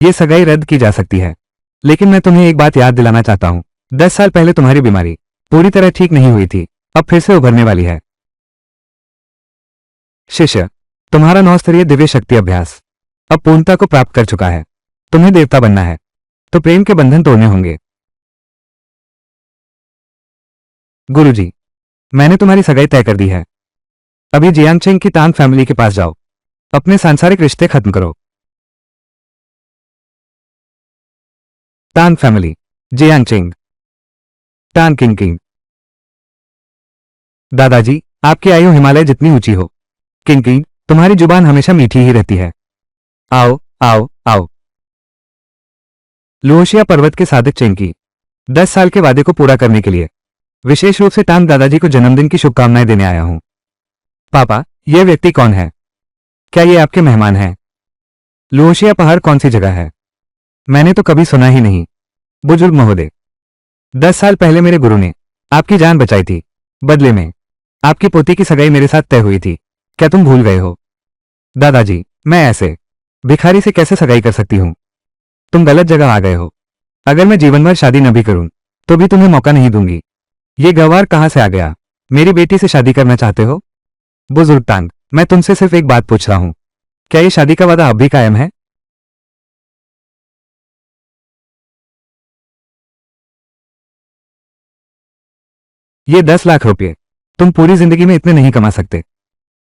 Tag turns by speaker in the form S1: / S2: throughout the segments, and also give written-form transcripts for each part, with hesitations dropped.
S1: ये सगाई रद्द की जा सकती है, लेकिन मैं तुम्हें एक बात याद दिलाना चाहता हूँ। 10 साल पहले तुम्हारी बीमारी पूरी तरह ठीक नहीं हुई थी, अब फिर से उभरने वाली है। शिष्य, तुम्हारा 9 स्तरीय दिव्य शक्ति अभ्यास अब पूर्णता को प्राप्त कर चुका है। तुम्हें देवता बनना है, तो प्रेम के बंधन तोड़ने होंगे। गुरुजी, मैंने तुम्हारी सगाई तय कर दी है। अभी जियांगचेंग की तान फैमिली के पास जाओ, अपने सांसारिक रिश्ते खत्म करो। तान फैमिली, जियांगचेंग, तान किंग किंग। दादाजी, आपकी आयु हिमालय जितनी ऊंची हो। किंग किंग, तुम्हारी जुबान हमेशा मीठी ही रहती है। आओ आओ आओ। लुओशिया पर्वत के सादिक चेंकी 10 साल के वादे को पूरा करने के लिए विशेष रूप से तान दादाजी को जन्मदिन की शुभकामनाएं देने आया हूं। पापा, यह व्यक्ति कौन है? क्या ये आपके मेहमान हैं? लुओशिया पहाड़ कौन सी जगह है? मैंने तो कभी सुना ही नहीं। बुजुर्ग महोदय, 10 साल पहले मेरे गुरु ने आपकी जान बचाई थी। बदले में आपकी पोती की सगाई मेरे साथ तय हुई थी। क्या तुम भूल गए हो? दादाजी, मैं ऐसे भिखारी से कैसे सगाई कर सकती हूं? तुम गलत जगह आ गए हो। अगर मैं जीवन भर शादी न भी करूं तो भी तुम्हें मौका नहीं दूंगी। ये गंवार कहां से आ गया? मेरी बेटी से शादी करना चाहते हो? बुजुर्ग तांग, मैं तुमसे सिर्फ एक बात पूछ रहा हूं, क्या ये शादी का वादा अब भी कायम है? ये 10 लाख रुपए तुम पूरी जिंदगी में इतने नहीं कमा सकते।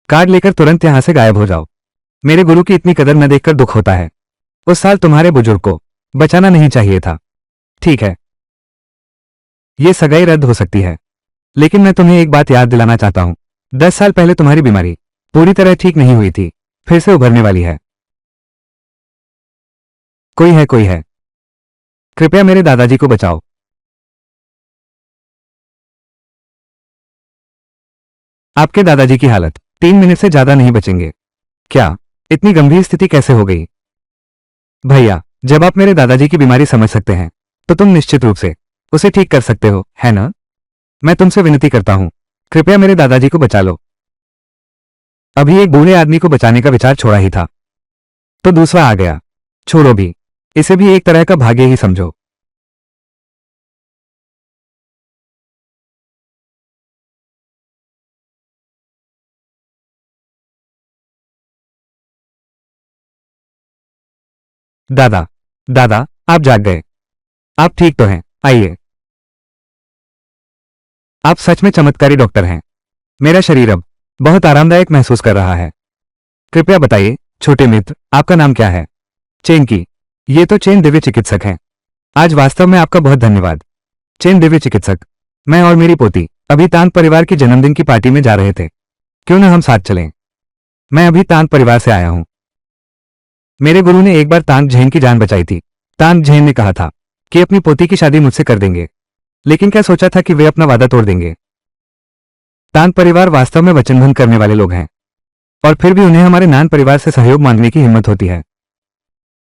S1: कार्ड लेकर तुरंत यहां से गायब हो जाओ। मेरे गुरु की इतनी कदर न देखकर दुख होता है। उस साल तुम्हारे बुजुर्ग को बचाना नहीं चाहिए था। ठीक है, ये सगाई रद्द हो सकती है, लेकिन मैं तुम्हें एक बात याद दिलाना चाहता हूं। 10 साल पहले तुम्हारी बीमारी पूरी तरह ठीक नहीं हुई थी, फिर से उभरने वाली है। कोई है। कृपया मेरे दादाजी को बचाओ। आपके दादाजी की हालत 3 मिनट से ज्यादा नहीं बचेंगे। क्या इतनी गंभीर स्थिति कैसे हो गई? भैया, जब आप मेरे दादाजी की बीमारी समझ सकते हैं तो तुम निश्चित रूप से उसे ठीक कर सकते हो, है ना? मैं तुमसे विनती करता हूं, कृपया मेरे दादाजी को बचा लो। अभी एक बूढ़े आदमी को बचाने का विचार छोड़ा ही था तो दूसरा आ गया। छोड़ो भी, इसे भी एक तरह का भाग्य ही समझो। दादा, दादा, आप जाग गए। आप ठीक तो हैं? आइए। आप सच में चमत्कारी डॉक्टर हैं। मेरा शरीर अब बहुत आरामदायक महसूस कर रहा है। कृपया बताइए, छोटे मित्र, आपका नाम क्या है? चेन की। ये तो चेन दिव्य चिकित्सक हैं। आज वास्तव में आपका बहुत धन्यवाद। चेन दिव्य चिकित्सक, मैं और मेरी पोती अभी तांत परिवार की जन्मदिन की पार्टी में जा रहे थे। क्यों ना हम साथ चलें? मैं अभी तांत परिवार से आया हूं। मेरे गुरु ने एक बार तांग झेन की जान बचाई थी। तांग झेन ने कहा था कि अपनी पोती की शादी मुझसे कर देंगे, लेकिन क्या सोचा था कि वे अपना वादा तोड़ देंगे। तांग परिवार वास्तव में वचनभंग करने वाले लोग हैं, और फिर भी उन्हें हमारे नान परिवार से सहयोग मांगने की हिम्मत होती है।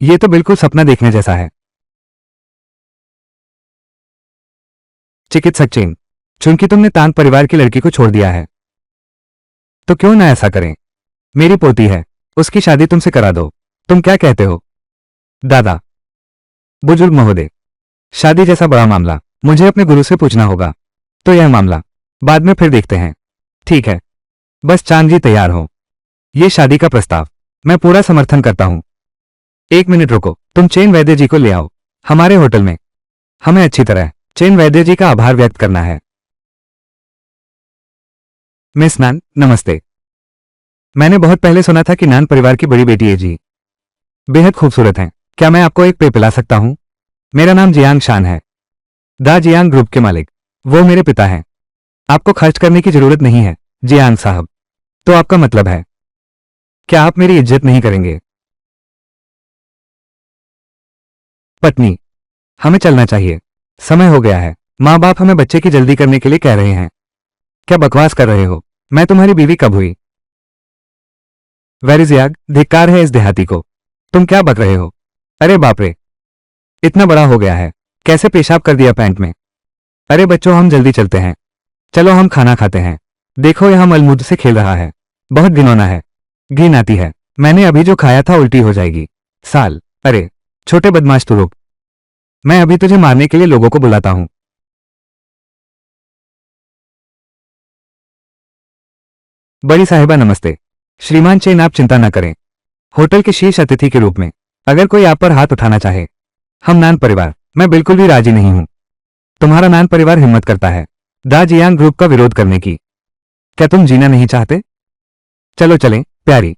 S1: ये तो बिल्कुल सपना देखने जैसा है। चिकित्सक चेन, चूंकि तुमने तांग परिवार की लड़की को छोड़ दिया है तो क्यों ना ऐसा करें? मेरी पोती है, उसकी शादी तुमसे करा दो। तुम क्या कहते हो? दादा, बुजुर्ग महोदय, शादी जैसा बड़ा मामला मुझे अपने गुरु से पूछना होगा, तो यह मामला बाद में फिर देखते हैं। ठीक है, बस चांद जी तैयार हो। ये शादी का प्रस्ताव मैं पूरा समर्थन करता हूं। एक मिनट रुको, तुम चेन वैद्य जी को ले आओ हमारे होटल में। हमें अच्छी तरह चेन वैद्य जी का आभार व्यक्त करना है। मिस नान, नमस्ते। मैंने बहुत पहले सुना था कि नान परिवार की बड़ी बेटी है जी बेहद खूबसूरत हैं। क्या मैं आपको एक पेय पिला सकता हूं? मेरा नाम जियांग शान है, दा जियांग ग्रुप के मालिक वो मेरे पिता हैं। आपको खर्च करने की जरूरत नहीं है जियांग साहब। तो आपका मतलब है, क्या आप मेरी इज्जत नहीं करेंगे? पत्नी, हमें चलना चाहिए, समय हो गया है। माँ बाप हमें बच्चे की जल्दी करने के लिए कह रहे हैं। क्या बकवास कर रहे हो? मैं तुम्हारी बीवी कब हुई? वेरिजियाग, धिक्कार है इस देहाती को। तुम क्या बक रहे हो? अरे बाप रे, इतना बड़ा हो गया है, कैसे पेशाब कर दिया पैंट में। अरे बच्चों, हम जल्दी चलते हैं। चलो हम खाना खाते हैं। देखो यहां मलमूद से खेल रहा है, बहुत घिनौना है। घिन आती है। मैंने अभी जो खाया था उल्टी हो जाएगी। साल, अरे छोटे बदमाश तू रुक। मैं अभी तुझे मारने के लिए लोगों को बुलाता हूं। बड़ी साहिबा नमस्ते। श्रीमान चेन आप चिंता न करें। होटल के शीर्ष अतिथि के रूप में अगर कोई आप पर हाथ उठाना चाहे, हम नान परिवार, मैं बिल्कुल भी राजी नहीं हूं। तुम्हारा नान परिवार हिम्मत करता है दा जियांग ग्रुप का विरोध करने की। क्या तुम जीना नहीं चाहते? चलो चलें, प्यारी।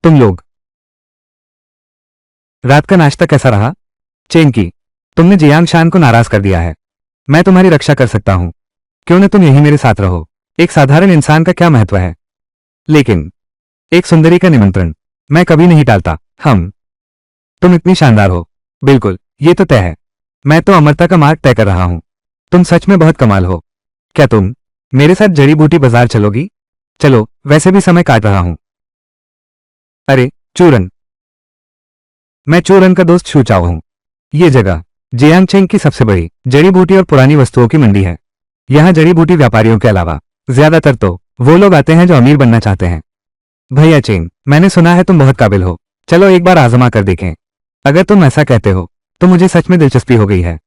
S1: तुम लोग रात का नाश्ता कैसा रहा? चेन की, तुमने जियांग शान को नाराज कर दिया है। मैं तुम्हारी रक्षा कर सकता हूं। क्यों न तुम यहीं मेरे साथ रहो। एक साधारण इंसान का क्या महत्व है, लेकिन एक सुंदरी का निमंत्रण मैं कभी नहीं टालता। तुम इतनी शानदार हो। बिल्कुल, ये तो तय है। मैं तो अमरता का मार्ग तय कर रहा हूं। तुम सच में बहुत कमाल हो। क्या तुम मेरे साथ जड़ी बूटी बाजार चलोगी? चलो, वैसे भी समय काट रहा हूं। अरे चूरन, मैं चूरन का दोस्त शू चाओ हूं। ये जगह जियांगचेंग की सबसे बड़ी जड़ी बूटी और पुरानी वस्तुओं की मंडी है। यहाँ जड़ी बूटी व्यापारियों के अलावा ज्यादातर तो वो लोग आते हैं जो अमीर बनना चाहते हैं। भैया चेंग, मैंने सुना है तुम बहुत काबिल हो। चलो एक बार आजमा कर देखें। अगर तुम ऐसा कहते हो तो मुझे सच में दिलचस्पी हो गई है।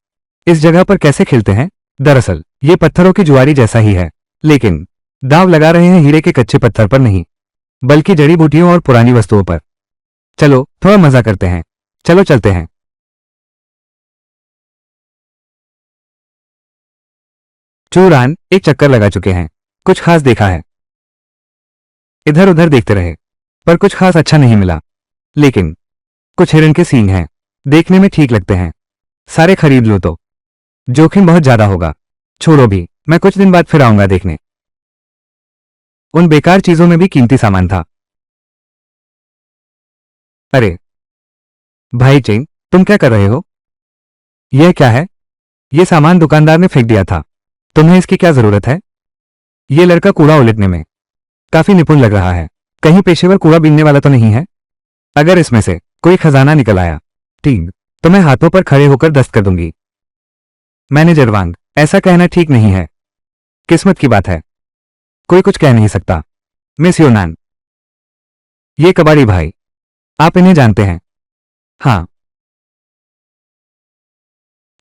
S1: इस जगह पर कैसे खेलते हैं? दरअसल ये पत्थरों की जुआरी जैसा ही है, लेकिन दांव लगा रहे हैं हीरे के कच्चे पत्थर पर नहीं, बल्कि जड़ी बूटियों और पुरानी वस्तुओं पर। चलो थोड़ा मजा करते हैं। चलो चलते हैं। चूरान एक चक्कर लगा चुके हैं। कुछ खास देखा है? इधर उधर देखते रहे, पर कुछ खास अच्छा नहीं मिला। लेकिन कुछ हिरण के सींग हैं, देखने में ठीक लगते हैं। सारे खरीद लो तो जोखिम बहुत ज्यादा होगा। छोड़ो भी, मैं कुछ दिन बाद फिर आऊंगा देखने। उन बेकार चीजों में भी कीमती सामान था। अरे भाई चेंग, तुम क्या कर रहे हो? यह क्या है? यह सामान दुकानदार ने फेंक दिया था। तुम्हें इसकी क्या जरूरत है? यह लड़का कूड़ा उलटने में काफी निपुण लग रहा है। कहीं पेशेवर कूड़ा बीनने वाला तो नहीं है? अगर इसमें से कोई खजाना निकल आया, ठीक, तो मैं हाथों पर खड़े होकर दस्त कर दूंगी। मैनेजर वांग, ऐसा कहना ठीक नहीं है। किस्मत की बात है, कोई कुछ कह नहीं सकता। मिस योनान, ये कबाड़ी भाई, आप इन्हें जानते हैं? हाँ।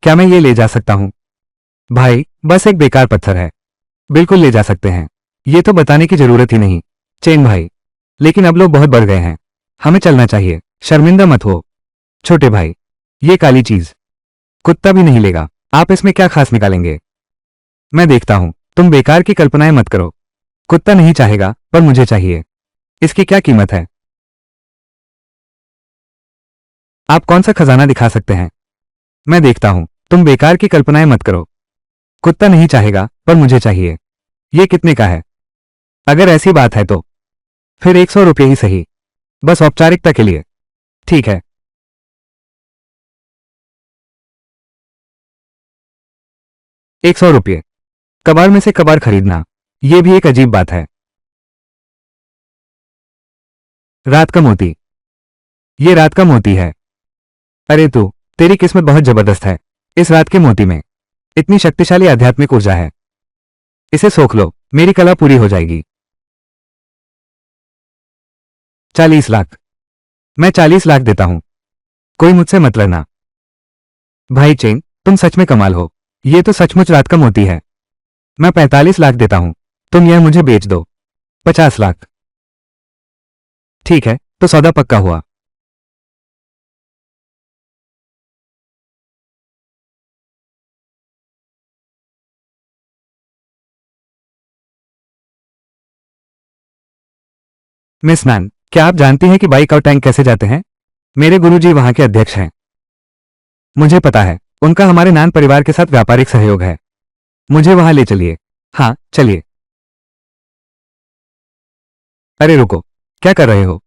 S1: क्या मैं ये ले जा सकता हूं? भाई बस एक बेकार पत्थर है। बिल्कुल ले जा सकते हैं, ये तो बताने की जरूरत ही नहीं। चेन भाई, लेकिन अब लोग बहुत बढ़ गए हैं, हमें चलना चाहिए। शर्मिंदा मत हो छोटे भाई, ये काली चीज कुत्ता भी नहीं लेगा। आप इसमें क्या खास निकालेंगे? मैं देखता हूं, तुम बेकार की कल्पनाएं मत करो। कुत्ता नहीं चाहेगा, पर मुझे चाहिए। इसकी क्या कीमत है? आप कौन सा खजाना दिखा सकते हैं? मैं देखता हूं, तुम बेकार की कल्पनाएं मत करो। कुत्ता नहीं चाहेगा, पर मुझे चाहिए। ये कितने का है? अगर ऐसी बात है तो फिर 100 रुपये ही सही, बस औपचारिकता के लिए। ठीक है। 100 रुपये कबाड़ में से कबाड़ खरीदना, ये भी एक अजीब बात है। रात का मोती, ये रात का मोती है। अरे तू, तेरी किस्मत बहुत जबरदस्त है। इस रात के मोती में इतनी शक्तिशाली आध्यात्मिक ऊर्जा है। इसे सोख लो, मेरी कला पूरी हो जाएगी। 40 लाख। मैं 40 लाख देता हूं। कोई मुझसे मत लड़ना। भाई चेन, तुम सच में कमाल हो। ये तो सचमुच रात का मोती है। मैं 45 लाख देता हूं, तुम यह मुझे बेच दो। 50 लाख। ठीक है, तो सौदा पक्का हुआ। मिस मैन, क्या आप जानती हैं कि बाइक और टैंक कैसे जाते हैं? मेरे गुरुजी वहां के अध्यक्ष हैं। मुझे पता है, उनका हमारे नान परिवार के साथ व्यापारिक सहयोग है। मुझे वहां ले चलिए। हाँ चलिए। अरे रुको, क्या कर रहे हो?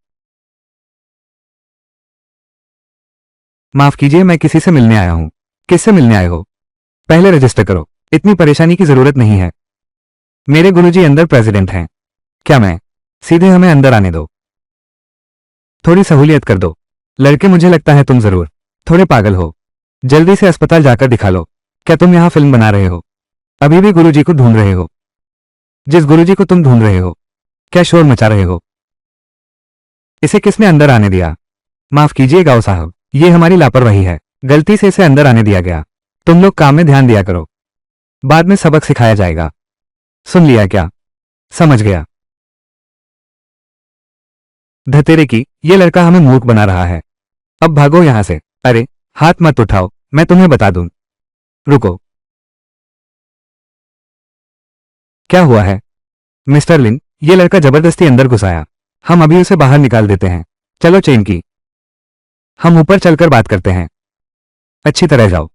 S1: माफ कीजिए, मैं किसी से मिलने आया हूं। किससे मिलने आए हो? पहले रजिस्टर करो। इतनी परेशानी की जरूरत नहीं है। मेरे गुरुजी अंदर प्रेसिडेंट हैं। क्या मैं सीधे हमें अंदर आने दो। थोड़ी सहूलियत कर दो। लड़के, मुझे लगता है तुम जरूर थोड़े पागल हो। जल्दी से अस्पताल जाकर दिखा लो। क्या तुम यहां फिल्म बना रहे हो? अभी भी गुरुजी को ढूंढ रहे हो? जिस गुरुजी को तुम ढूंढ रहे हो, क्या शोर मचा रहे हो? इसे किसने अंदर आने दिया? माफ कीजिए गाओ साहब, ये हमारी लापरवाही है, गलती से इसे अंदर आने दिया गया। तुम लोग काम में ध्यान दिया करो, बाद में सबक सिखाया जाएगा। सुन लिया क्या? समझ गया। धतेरे की, ये लड़का हमें मूर्ख बना रहा है। अब भागो यहां से। अरे हाथ मत उठाओ, मैं तुम्हें बता दूं। रुको, क्या हुआ है? मिस्टर लिन, ये लड़का जबरदस्ती अंदर घुस आया। हम अभी उसे बाहर निकाल देते हैं। चलो चेन की, हम ऊपर चलकर बात करते हैं। अच्छी तरह जाओ।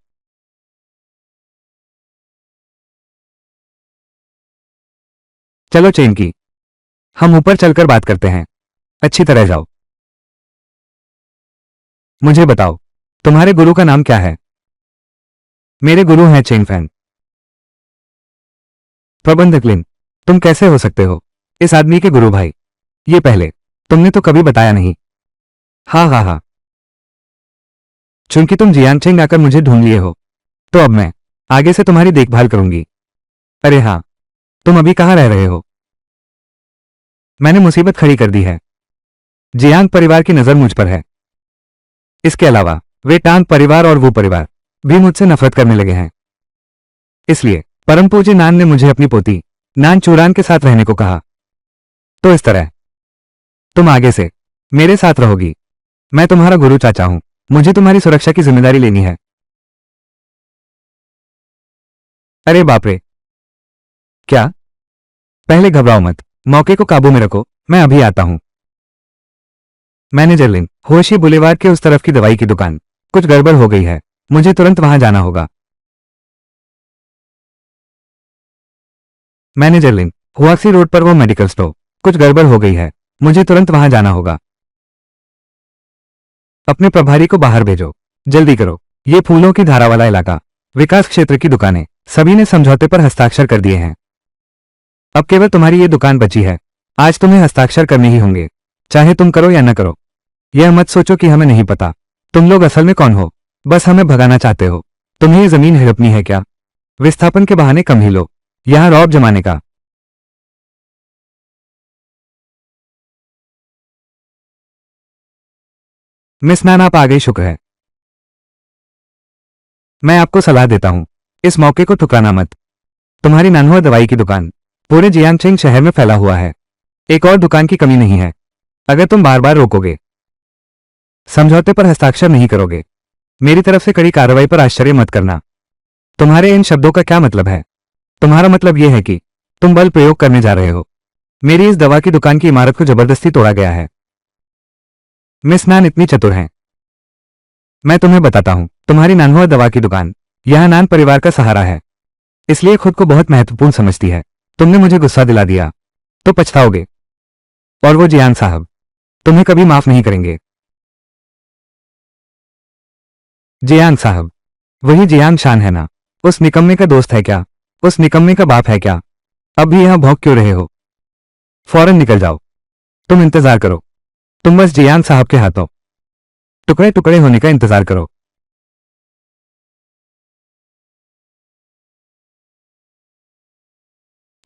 S1: चलो चेन की, हम ऊपर चलकर बात करते हैं। अच्छी तरह जाओ। मुझे बताओ, तुम्हारे गुरु का नाम क्या है? मेरे गुरु हैं चेन फैन। प्रबंधक लिन, तुम कैसे हो सकते हो इस आदमी के गुरु भाई? ये पहले तुमने तो कभी बताया नहीं। हाँ हाँ हाँ, चूंकि तुम जियांगचेंग आकर मुझे ढूंढ लिए हो, तो अब मैं आगे से तुम्हारी देखभाल करूंगी। अरे हाँ, तुम अभी कहाँ रह रहे हो? मैंने मुसीबत खड़ी कर दी है। जियांग परिवार की नजर मुझ पर है। इसके अलावा वे टांग परिवार और वो परिवार भी मुझसे नफरत करने लगे हैं। इसलिए परम पूज्य नान ने मुझे अपनी पोती नान चूरान के साथ रहने को कहा। तो इस तरह तुम आगे से मेरे साथ रहोगी। मैं तुम्हारा गुरु चाचा हूं, मुझे तुम्हारी सुरक्षा की जिम्मेदारी लेनी है। अरे बाप रे, क्या? पहले घबराओ मत, मौके को काबू में रखो, मैं अभी आता हूं। मैनेजर लिन, होशी बुलेवार्ड के उस तरफ की दवाई की दुकान, कुछ गड़बड़ हो गई है, मुझे तुरंत वहां जाना होगा। मैनेजर लिन, हुआक्सी रोड पर वो मेडिकल स्टोर, कुछ गड़बड़ हो गई है, मुझे तुरंत वहां जाना होगा। अपने प्रभारी को बाहर भेजो, जल्दी करो। ये फूलों की धारा वाला इलाका, विकास क्षेत्र की दुकानें, सभी ने समझौते पर हस्ताक्षर कर दिए हैं। अब केवल तुम्हारी ये दुकान बची है। आज तुम्हें हस्ताक्षर करने ही होंगे, चाहे तुम करो या न करो। यह मत सोचो कि हमें नहीं पता तुम लोग असल में कौन हो, बस हमें भगाना चाहते हो। तुम्हें ये जमीन हड़पनी है क्या? विस्थापन के बहाने कम ही लो, यहां रौब जमाने का। मिस नान, आप आ गई, शुक्र है। मैं आपको सलाह देता हूं, इस मौके को ठुकराना मत। तुम्हारी नानहुआ दवाई की दुकान पूरे जियांगचेंग शहर में फैला हुआ है, एक और दुकान की कमी नहीं है। अगर तुम बार बार रोकोगे, समझौते पर हस्ताक्षर नहीं करोगे, मेरी तरफ से कड़ी कार्रवाई पर आश्चर्य मत करना। तुम्हारे इन शब्दों का क्या मतलब है? तुम्हारा मतलब यह है कि तुम बल प्रयोग करने जा रहे हो। मेरी इस दवा की दुकान की इमारत को जबरदस्ती तोड़ा गया है। मिस नान इतनी चतुर हैं। मैं तुम्हें बताता हूं, तुम्हारी नानहुआ दवा की दुकान यह नान परिवार का सहारा है, इसलिए खुद को बहुत महत्वपूर्ण समझती है। तुमने मुझे गुस्सा दिला दिया तो पछताओगे, और वो जियांग साहब तुम्हें कभी माफ नहीं करेंगे। जियांग साहब, वही जियांग शान है ना? उस निकम्मे का दोस्त है क्या? उस निकम्मे का बाप है क्या? अब भी यहां भौंक क्यों रहे हो? फौरन निकल जाओ। तुम इंतजार करो, तुम बस जियांग साहब के हाथों टुकड़े टुकड़े होने का इंतजार करो।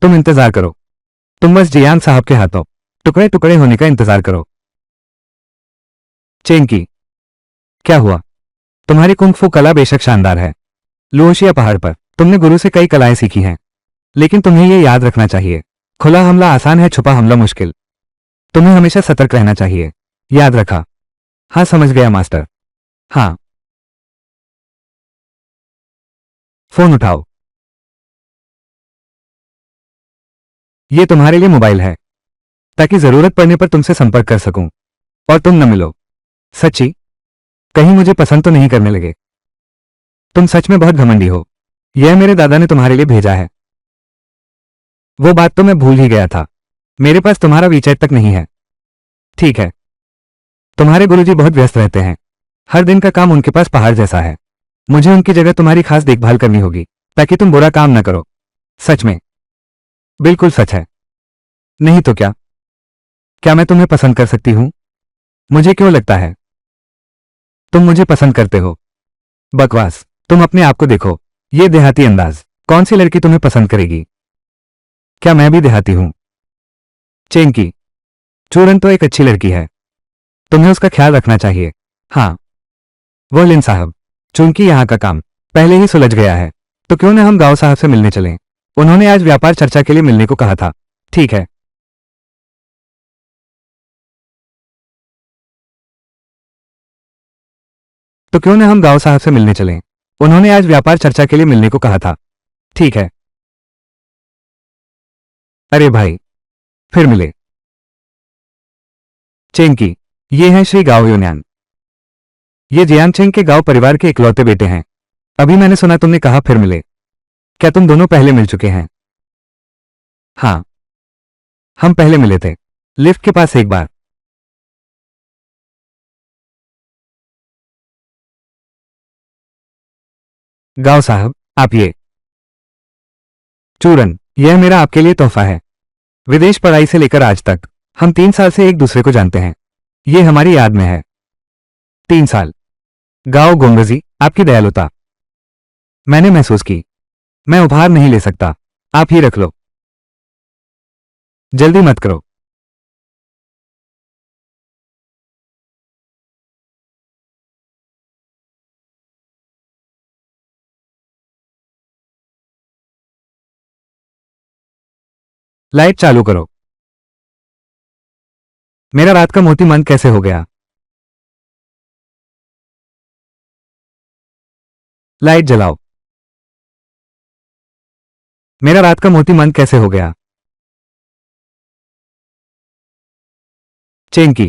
S1: तुम इंतजार करो, तुम बस जियांग साहब के हाथों टुकड़े टुकड़े होने का इंतजार करो। चेंकी, क्या हुआ? तुम्हारी कुंग फू कला बेशक शानदार है। लुओशिया पहाड़ पर तुमने गुरु से कई कलाएं सीखी हैं, लेकिन तुम्हें यह याद रखना चाहिए, खुला हमला आसान है, छुपा हमला मुश्किल। तुम्हें हमेशा सतर्क रहना चाहिए। याद रखा? हाँ समझ गया मास्टर। हाँ, फोन उठाओ। ये तुम्हारे लिए मोबाइल है, ताकि जरूरत पड़ने पर तुमसे संपर्क कर सकूं और तुम न मिलो। सच्ची? कहीं मुझे पसंद तो नहीं करने लगे? तुम सच में बहुत घमंडी हो। यह मेरे दादा ने तुम्हारे लिए भेजा है। वो बात तो मैं भूल ही गया था, मेरे पास तुम्हारा वीचैट तक नहीं है। ठीक है, तुम्हारे गुरुजी बहुत व्यस्त रहते हैं, हर दिन का काम उनके पास पहाड़ जैसा है। मुझे उनकी जगह तुम्हारी खास देखभाल करनी होगी, ताकि तुम बुरा काम न करो। सच में? बिल्कुल सच है। नहीं तो क्या? क्या मैं तुम्हें पसंद कर सकती हूं? मुझे क्यों लगता है तुम मुझे पसंद करते हो? बकवास, तुम अपने आप को देखो, ये देहाती अंदाज, कौन सी लड़की तुम्हें पसंद करेगी? क्या मैं भी देहाती हूं? चेंकी, चूरन तो एक अच्छी लड़की है, तुम्हें उसका ख्याल रखना चाहिए। हाँ, वो लिन साहब, चूंकि यहाँ का काम पहले ही सुलझ गया है, तो क्यों न हम गांव साहब से मिलने चलें। उन्होंने आज व्यापार चर्चा के लिए मिलने को कहा था। ठीक है। तो क्यों न हम गांव साहब से मिलने चलें। उन्होंने आज व्यापार चर्चा के लिए मिलने को कहा था। ठीक है। अरे भाई, फिर मिले। चेंकी, ये हैं श्री गाओ यून्यान। ये जियांगचेंग के गांव परिवार के इकलौते बेटे हैं। अभी मैंने सुना तुमने कहा फिर मिले। क्या तुम दोनों पहले मिल चुके हैं? हाँ, हम पहले मिले थे, लिफ्ट के पास एक बार। गांव साहब, आप ये चूरन, यह मेरा आपके लिए तोहफा है। विदेश पढ़ाई से लेकर आज तक हम 3 साल से एक दूसरे को जानते हैं। ये हमारी याद में है। 3 साल। गाओ गोंगजी, आपकी दयालुता मैंने महसूस की। मैं उपहार नहीं ले सकता, आप ही रख लो। जल्दी मत करो। लाइट चालू करो। मेरा रात का मोती मन कैसे हो गया? लाइट जलाओ। मेरा रात का मोती मन कैसे हो गया? चेंकी,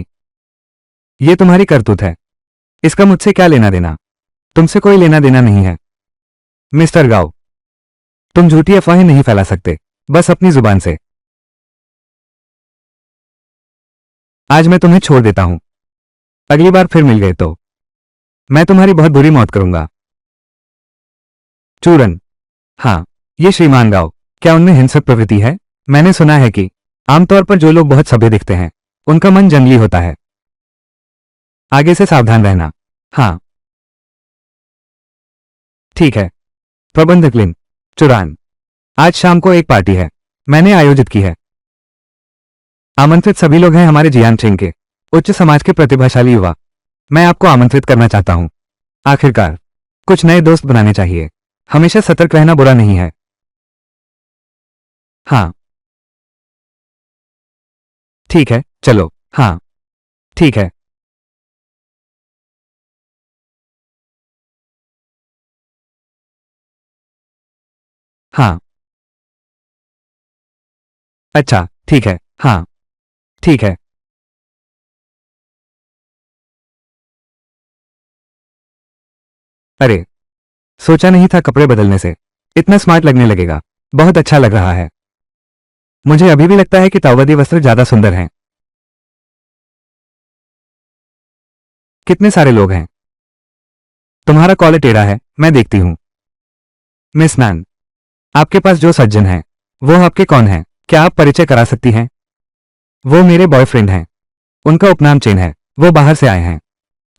S1: ये तुम्हारी करतूत है। इसका मुझसे क्या लेना देना? तुमसे कोई लेना देना नहीं है। मिस्टर गाओ, तुम झूठी अफवाहें नहीं फैला सकते, बस अपनी जुबान से। आज मैं तुम्हें छोड़ देता हूं। अगली बार फिर मिल गए तो मैं तुम्हारी बहुत बुरी मौत करूंगा। चूरन, हाँ, ये श्रीमान गाओ, क्या उनमें हिंसक प्रवृत्ति है? मैंने सुना है कि आमतौर पर जो लोग बहुत सभ्य दिखते हैं उनका मन जंगली होता है। आगे से सावधान रहना। हाँ, ठीक है। प्रबंधक लिन चुरान, आज शाम को एक पार्टी है, मैंने आयोजित की है। आमंत्रित सभी लोग हैं हमारे जियांगचेंग के उच्च समाज के प्रतिभाशाली युवा। मैं आपको आमंत्रित करना चाहता हूं। आखिरकार कुछ नए दोस्त बनाने चाहिए। हमेशा सतर्क रहना बुरा नहीं है। हाँ, ठीक है, चलो। हाँ, ठीक है। हाँ, अच्छा, ठीक है। हाँ, ठीक है। अरे, सोचा नहीं था कपड़े बदलने से इतना स्मार्ट लगने लगेगा। बहुत अच्छा लग रहा है। मुझे अभी भी लगता है कि ताओवादी वस्त्र ज्यादा सुंदर हैं। कितने सारे लोग हैं? तुम्हारा कॉलर टेढ़ा है, मैं देखती हूं। मिस नैन, आपके पास जो सज्जन हैं वो आपके कौन हैं? क्या आप परिचय करा सकती हैं? वो मेरे बॉयफ्रेंड हैं। उनका उपनाम चेन है। वो बाहर से आए हैं।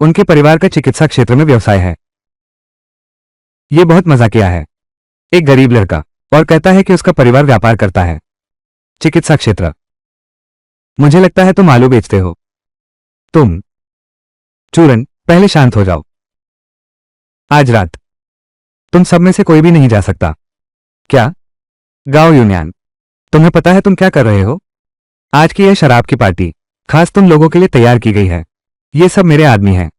S1: उनके परिवार का चिकित्सा क्षेत्र में व्यवसाय है। ये बहुत मजाकिया है। एक गरीब लड़का और कहता है कि उसका परिवार व्यापार करता है। चिकित्सा क्षेत्र। मुझे लगता है तुम आलू बेचते हो। तुम चूरन, पहले शांत हो जाओ। आज रात तुम सब में से कोई भी नहीं जा सकता। क्या? गाओ यूनियन, तुम्हें पता है तुम क्या कर रहे हो? आज की यह शराब की पार्टी खास तुम लोगों के लिए तैयार की गई है। ये सब मेरे आदमी हैं।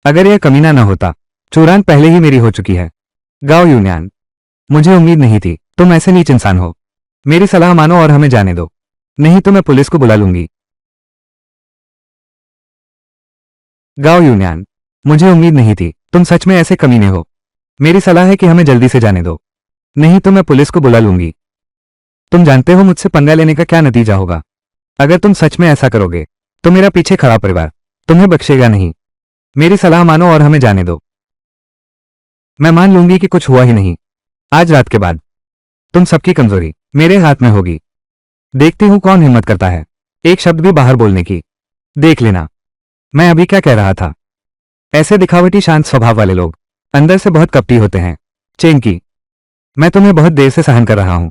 S1: अगर यह कमीना न होता, चुरान पहले ही मेरी हो चुकी है। गाओ यूनियन, मुझे उम्मीद नहीं थी तुम ऐसे नीच इंसान हो। मेरी सलाह मानो और हमें जाने दो, नहीं तो मैं पुलिस को बुला लूंगी। गाओ यूनियन, मुझे उम्मीद नहीं थी तुम सच में ऐसे कमीने हो। मेरी सलाह है कि हमें जल्दी से जाने दो, नहीं तो मैं पुलिस को बुला लूंगी। तुम जानते हो मुझसे पंगा लेने का क्या नतीजा होगा। अगर तुम सच में ऐसा करोगे तो मेरा पीछे खड़ा परिवार तुम्हें बख्शेगा नहीं। मेरी सलाह मानो और हमें जाने दो। मैं मान लूंगी कि कुछ हुआ ही नहीं। आज रात के बाद तुम सबकी कमजोरी मेरे हाथ में होगी। देखती हूं कौन हिम्मत करता है एक शब्द भी बाहर बोलने की। देख लेना। मैं अभी क्या कह रहा था। ऐसे दिखावटी शांत स्वभाव वाले लोग अंदर से बहुत कपटी होते हैं। चेंकी, मैं तुम्हें बहुत देर से सहन कर रहा हूं।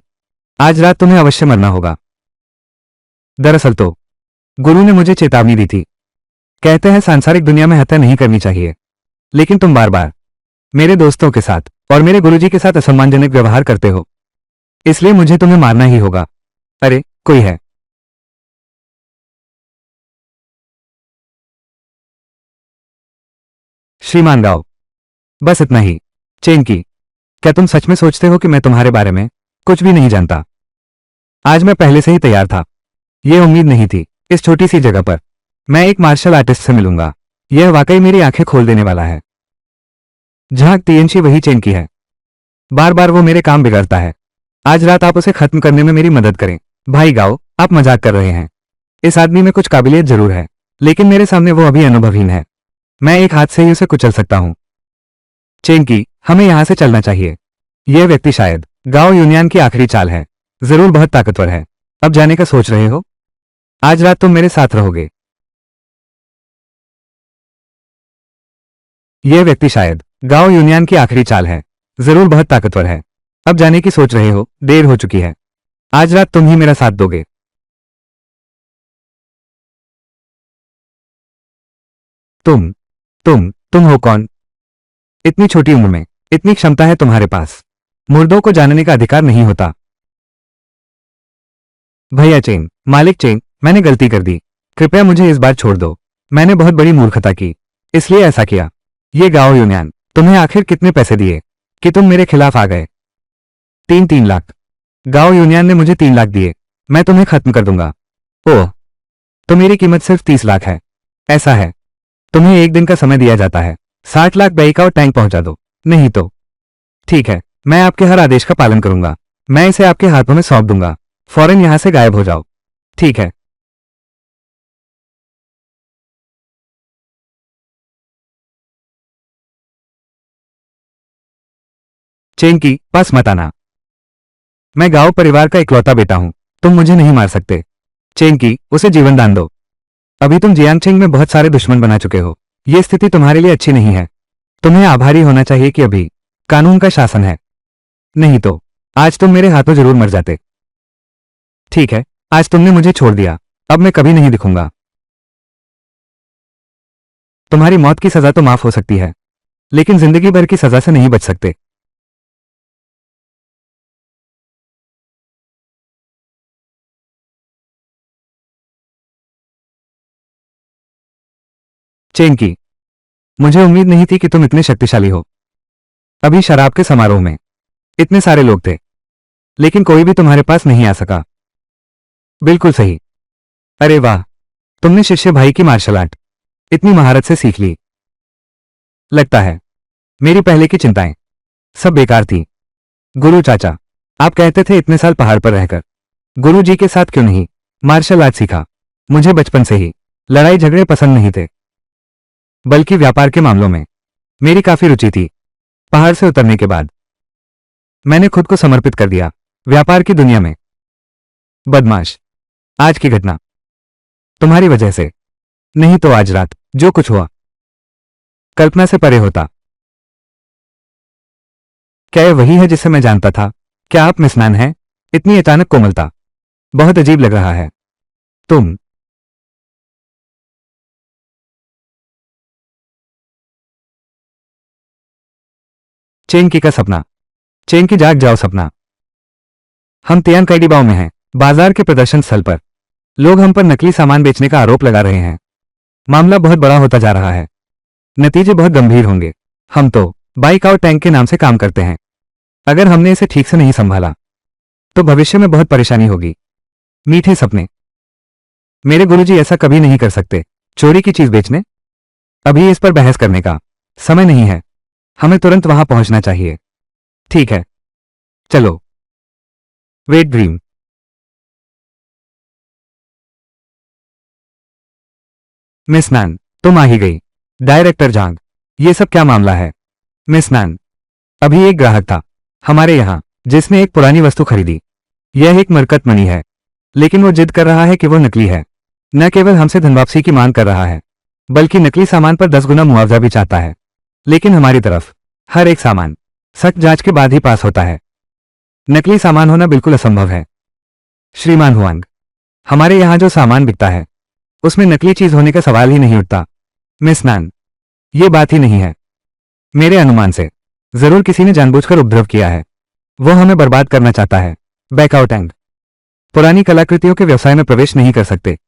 S1: आज रात तुम्हें अवश्य मरना होगा। दरअसल तो गुरु ने मुझे चेतावनी दी थी कहते हैं सांसारिक दुनिया में हत्या नहीं करनी चाहिए, लेकिन तुम बार बार मेरे दोस्तों के साथ और मेरे गुरुजी के साथ असम्मानजनक व्यवहार करते हो, इसलिए मुझे तुम्हें मारना ही होगा। अरे कोई है? श्रीमान गाओ, बस इतना ही। चेंकी, क्या तुम सच में सोचते हो कि मैं तुम्हारे बारे में कुछ भी नहीं जानता? आज मैं पहले से ही तैयार था। यह उम्मीद नहीं थी। इस छोटी सी जगह पर मैं एक मार्शल आर्टिस्ट से मिलूंगा। यह वाकई मेरी आंखें खोल देने वाला है। जहां तियनशी वही चेंकी है। बार बार वो मेरे काम बिगड़ता है। आज रात आप उसे खत्म करने में मेरी मदद करें। भाई गाओ, आप मजाक कर रहे हैं। इस आदमी में कुछ काबिलियत जरूर है, लेकिन मेरे सामने वो अभी अनुभवहीन है। मैं एक हाथ से ही उसे कुचल सकता हूं। चेंकी, हमें यहां से चलना चाहिए। यह व्यक्ति शायद गाओ यूनियन की आखिरी चाल है। जरूर बहुत ताकतवर है। अब जाने का सोच रहे हो? आज रात तुम मेरे साथ रहोगे। यह व्यक्ति शायद गाओ यूनियन की आखिरी चाल है। जरूर बहुत ताकतवर है। अब जाने की सोच रहे हो? देर हो चुकी है। आज रात तुम ही मेरा साथ दोगे। तुम हो कौन? इतनी छोटी उम्र में इतनी क्षमता है तुम्हारे पास। मुर्दों को जानने का अधिकार नहीं होता। भैया चेन, मालिक चेन, मैंने गलती कर दी। कृपया मुझे इस बार छोड़ दो। मैंने बहुत बड़ी मूर्खता की, इसलिए ऐसा किया। ये गाओ यूनियन तुम्हें आखिर कितने पैसे दिए कि तुम मेरे खिलाफ आ गए? 3-3 लाख। गाओ यूनियन ने मुझे 3 लाख दिए। मैं तुम्हें खत्म कर दूंगा। ओह, तो मेरी कीमत सिर्फ 30 लाख है। ऐसा है? तुम्हें एक दिन का समय दिया जाता है। 60 लाख बैका और टैंक पहुंचा दो, नहीं तो। ठीक है, मैं आपके हर आदेश का पालन करूंगा। मैं इसे आपके हाथों में सौंप दूंगा। फौरन यहां से गायब हो जाओ। ठीक है। चेंकी, पास मत आना। मैं गांव परिवार का इकलौता बेटा हूं। तुम मुझे नहीं मार सकते। चेंकी, उसे जीवन दान दो। अभी तुम जियांगचेंग में बहुत सारे दुश्मन बना चुके हो। यह स्थिति तुम्हारे लिए अच्छी नहीं है। तुम्हें आभारी होना चाहिए कि अभी कानून का शासन है, नहीं तो आज तुम मेरे हाथों जरूर मर जाते। ठीक है, आज तुमने मुझे छोड़ दिया, अब मैं कभी नहीं दिखूंगा। तुम्हारी मौत की सजा तो माफ हो सकती है, लेकिन जिंदगी भर की सजा से नहीं बच सकते। चेंकी, मुझे उम्मीद नहीं थी कि तुम इतने शक्तिशाली हो। अभी शराब के समारोह में इतने सारे लोग थे, लेकिन कोई भी तुम्हारे पास नहीं आ सका। बिल्कुल सही। अरे वाह, तुमने शिष्य भाई की मार्शल आर्ट इतनी महारत से सीख ली। लगता है मेरी पहले की चिंताएं सब बेकार थी। गुरु चाचा, आप कहते थे इतने साल पहाड़ पर रहकर गुरु जी के साथ क्यों नहीं मार्शल आर्ट सीखा? मुझे बचपन से ही लड़ाई झगड़े पसंद नहीं थे, बल्कि व्यापार के मामलों में मेरी काफी रुचि थी। पहाड़ से उतरने के बाद मैंने खुद को समर्पित कर दिया व्यापार की दुनिया में। बदमाश, आज की घटना तुम्हारी वजह से, नहीं तो आज रात जो कुछ हुआ कल्पना से परे होता। क्या यह वही है जिसे मैं जानता था? क्या आप मिसमैन हैं? इतनी अचानक कोमलता बहुत अजीब लग रहा है। तुम चेंकी का सपना। चेंकी, जाग जाओ सपना। हम तियान कैडीबाओ में हैं। बाजार के प्रदर्शन स्थल पर लोग हम पर नकली सामान बेचने का आरोप लगा रहे हैं। मामला बहुत बड़ा होता जा रहा है। नतीजे बहुत गंभीर होंगे। हम तो बाइक और टैंक के नाम से काम करते हैं। अगर हमने इसे ठीक से नहीं संभाला तो भविष्य में बहुत परेशानी होगी। मीठे सपने। मेरे गुरुजी ऐसा कभी नहीं कर सकते। चोरी की चीज बेचने? अभी इस पर बहस करने का समय नहीं है। हमें तुरंत वहां पहुंचना चाहिए। ठीक है, चलो। Wait dream. मिस मैन, तुम आ ही गई। डायरेक्टर जांग, ये सब क्या मामला है? मिस मैन, अभी एक ग्राहक था हमारे यहां जिसने एक पुरानी वस्तु खरीदी। यह एक मरकत मणि है, लेकिन वो जिद कर रहा है कि वो नकली है। न केवल हमसे धनवापसी की मांग कर रहा है, बल्कि नकली सामान पर 10 गुना मुआवजा भी चाहता है। लेकिन हमारी तरफ हर एक सामान सख्त जांच के बाद ही पास होता है। नकली सामान होना बिल्कुल असंभव है। श्रीमान हुआंग, हमारे यहां जो सामान बिकता है उसमें नकली चीज होने का सवाल ही नहीं उठता। मिस नान, ये बात ही नहीं है। मेरे अनुमान से जरूर किसी ने जानबूझकर उपद्रव किया है। वो हमें बर्बाद करना चाहता है। बैकआउट एंड पुरानी कलाकृतियों के व्यवसाय में प्रवेश नहीं कर सकते।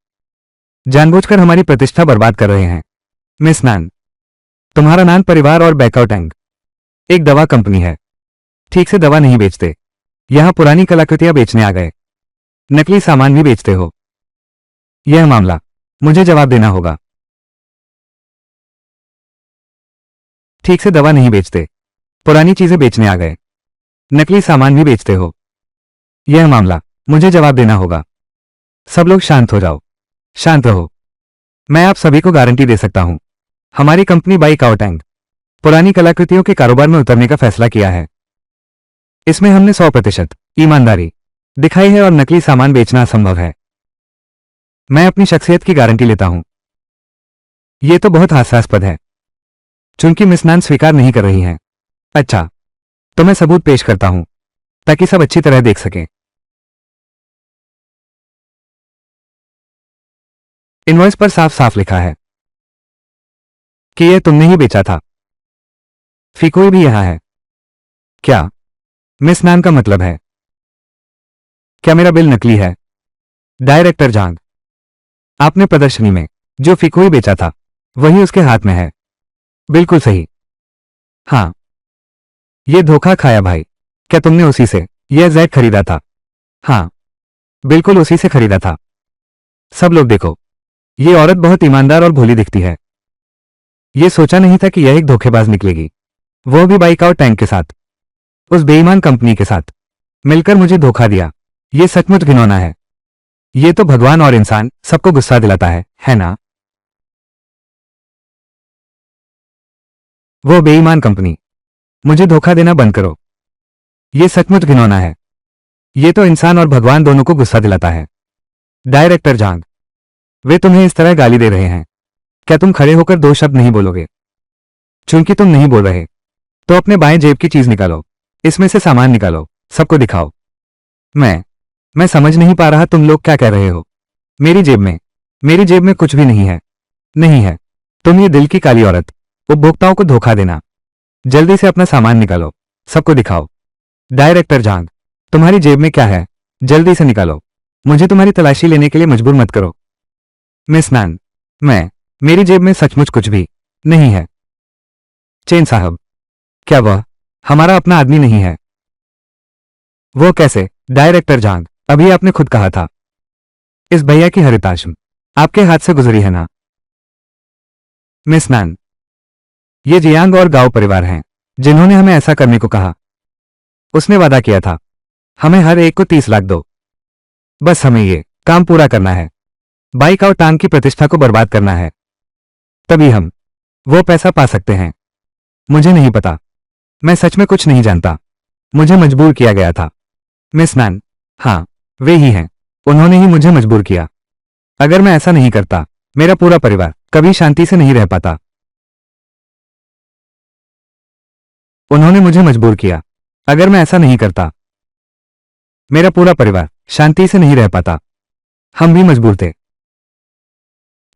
S1: जानबूझकर हमारी प्रतिष्ठा बर्बाद कर रहे हैं। मिस नान, तुम्हारा नान परिवार और बैकआउट एंड एक दवा कंपनी है। ठीक से दवा नहीं बेचते। यहां पुरानी कलाकृतियां बेचने आ गए। नकली सामान भी बेचते हो। यह मामला मुझे जवाब देना होगा। ठीक से दवा नहीं बेचते, पुरानी चीजें बेचने आ गए, नकली सामान भी बेचते हो। यह मामला मुझे जवाब देना होगा। सब लोग शांत हो जाओ। शांत रहो। मैं आप सभी को गारंटी दे सकता हूं। हमारी कंपनी बाइक आउट एंड पुरानी कलाकृतियों के कारोबार में उतरने का फैसला किया है। इसमें हमने 100% ईमानदारी दिखाई है और नकली सामान बेचना असंभव है। मैं अपनी शख्सियत की गारंटी लेता हूं। यह तो बहुत हास्यास्पद है, चूंकि मिस नान स्वीकार नहीं कर रही हैं। अच्छा, तो मैं सबूत पेश करता हूं ताकि सब अच्छी तरह देख सकें। इनवॉइस पर साफ साफ लिखा है कि यह तुमने ही बेचा था। फीकोई भी यहां है। क्या मिस नान का मतलब है? क्या मेरा बिल नकली है? डायरेक्टर जांग, आपने प्रदर्शनी में जो फिकोई बेचा था वही उसके हाथ में है। बिल्कुल सही। हाँ, यह धोखा खाया भाई। क्या तुमने उसी से यह जेड खरीदा था? हाँ, बिल्कुल उसी से खरीदा था। सब लोग देखो, ये औरत बहुत ईमानदार और भोली दिखती है। ये सोचा नहीं था कि यह एक धोखेबाज निकलेगी, वो भी बाइक और टैंक के साथ, उस बेईमान कंपनी के साथ मिलकर मुझे धोखा दिया। ये सचमुच घिनौना है। ये तो भगवान और इंसान सबको गुस्सा दिलाता है ना? वो बेईमान कंपनी, मुझे धोखा देना बंद करो। ये सचमुच घिनौना है। ये तो इंसान और भगवान दोनों को गुस्सा दिलाता है। डायरेक्टर जांग, वे तुम्हें इस तरह गाली दे रहे हैं। क्या तुम खड़े होकर दो शब्द नहीं बोलोगे? चूंकि तुम नहीं बोल रहे, तो अपने बाएं जेब की चीज निकालो। इसमें से सामान निकालो, सबको दिखाओ। मैं समझ नहीं पा रहा तुम लोग क्या कह रहे हो। मेरी जेब में कुछ भी नहीं है। नहीं है। तुम ये दिल की काली औरत, उपभोक्ताओं को धोखा देना। जल्दी से अपना सामान निकालो, सबको दिखाओ। डायरेक्टर जांग, तुम्हारी जेब में क्या है? जल्दी से निकालो। मुझे तुम्हारी तलाशी लेने के लिए मजबूर मत करो। मिस नान, मेरी जेब में सचमुच कुछ भी नहीं है। चेन साहब, क्या वह हमारा अपना आदमी नहीं है? वो कैसे? डायरेक्टर जांग, अभी आपने खुद कहा था। इस भैया की हरिताश आपके हाथ से गुजरी है ना? मिस नान, ये जियांग और गांव परिवार हैं जिन्होंने हमें ऐसा करने को कहा। उसने वादा किया था, हमें हर एक को 30 लाख दो। बस हमें ये काम पूरा करना है। बाइक और टांग की प्रतिष्ठा को बर्बाद करना है। तभी हम वो पैसा पा सकते हैं। मुझे नहीं पता। मैं सच में कुछ नहीं जानता। मुझे मजबूर किया गया था। मिस नान, हाँ, वे ही हैं। उन्होंने ही मुझे मजबूर किया। अगर मैं ऐसा नहीं करता, मेरा पूरा परिवार कभी शांति से नहीं रह पाता। उन्होंने मुझे मजबूर किया। अगर मैं ऐसा नहीं करता, मेरा पूरा परिवार शांति से नहीं रह पाता। हम भी मजबूर थे,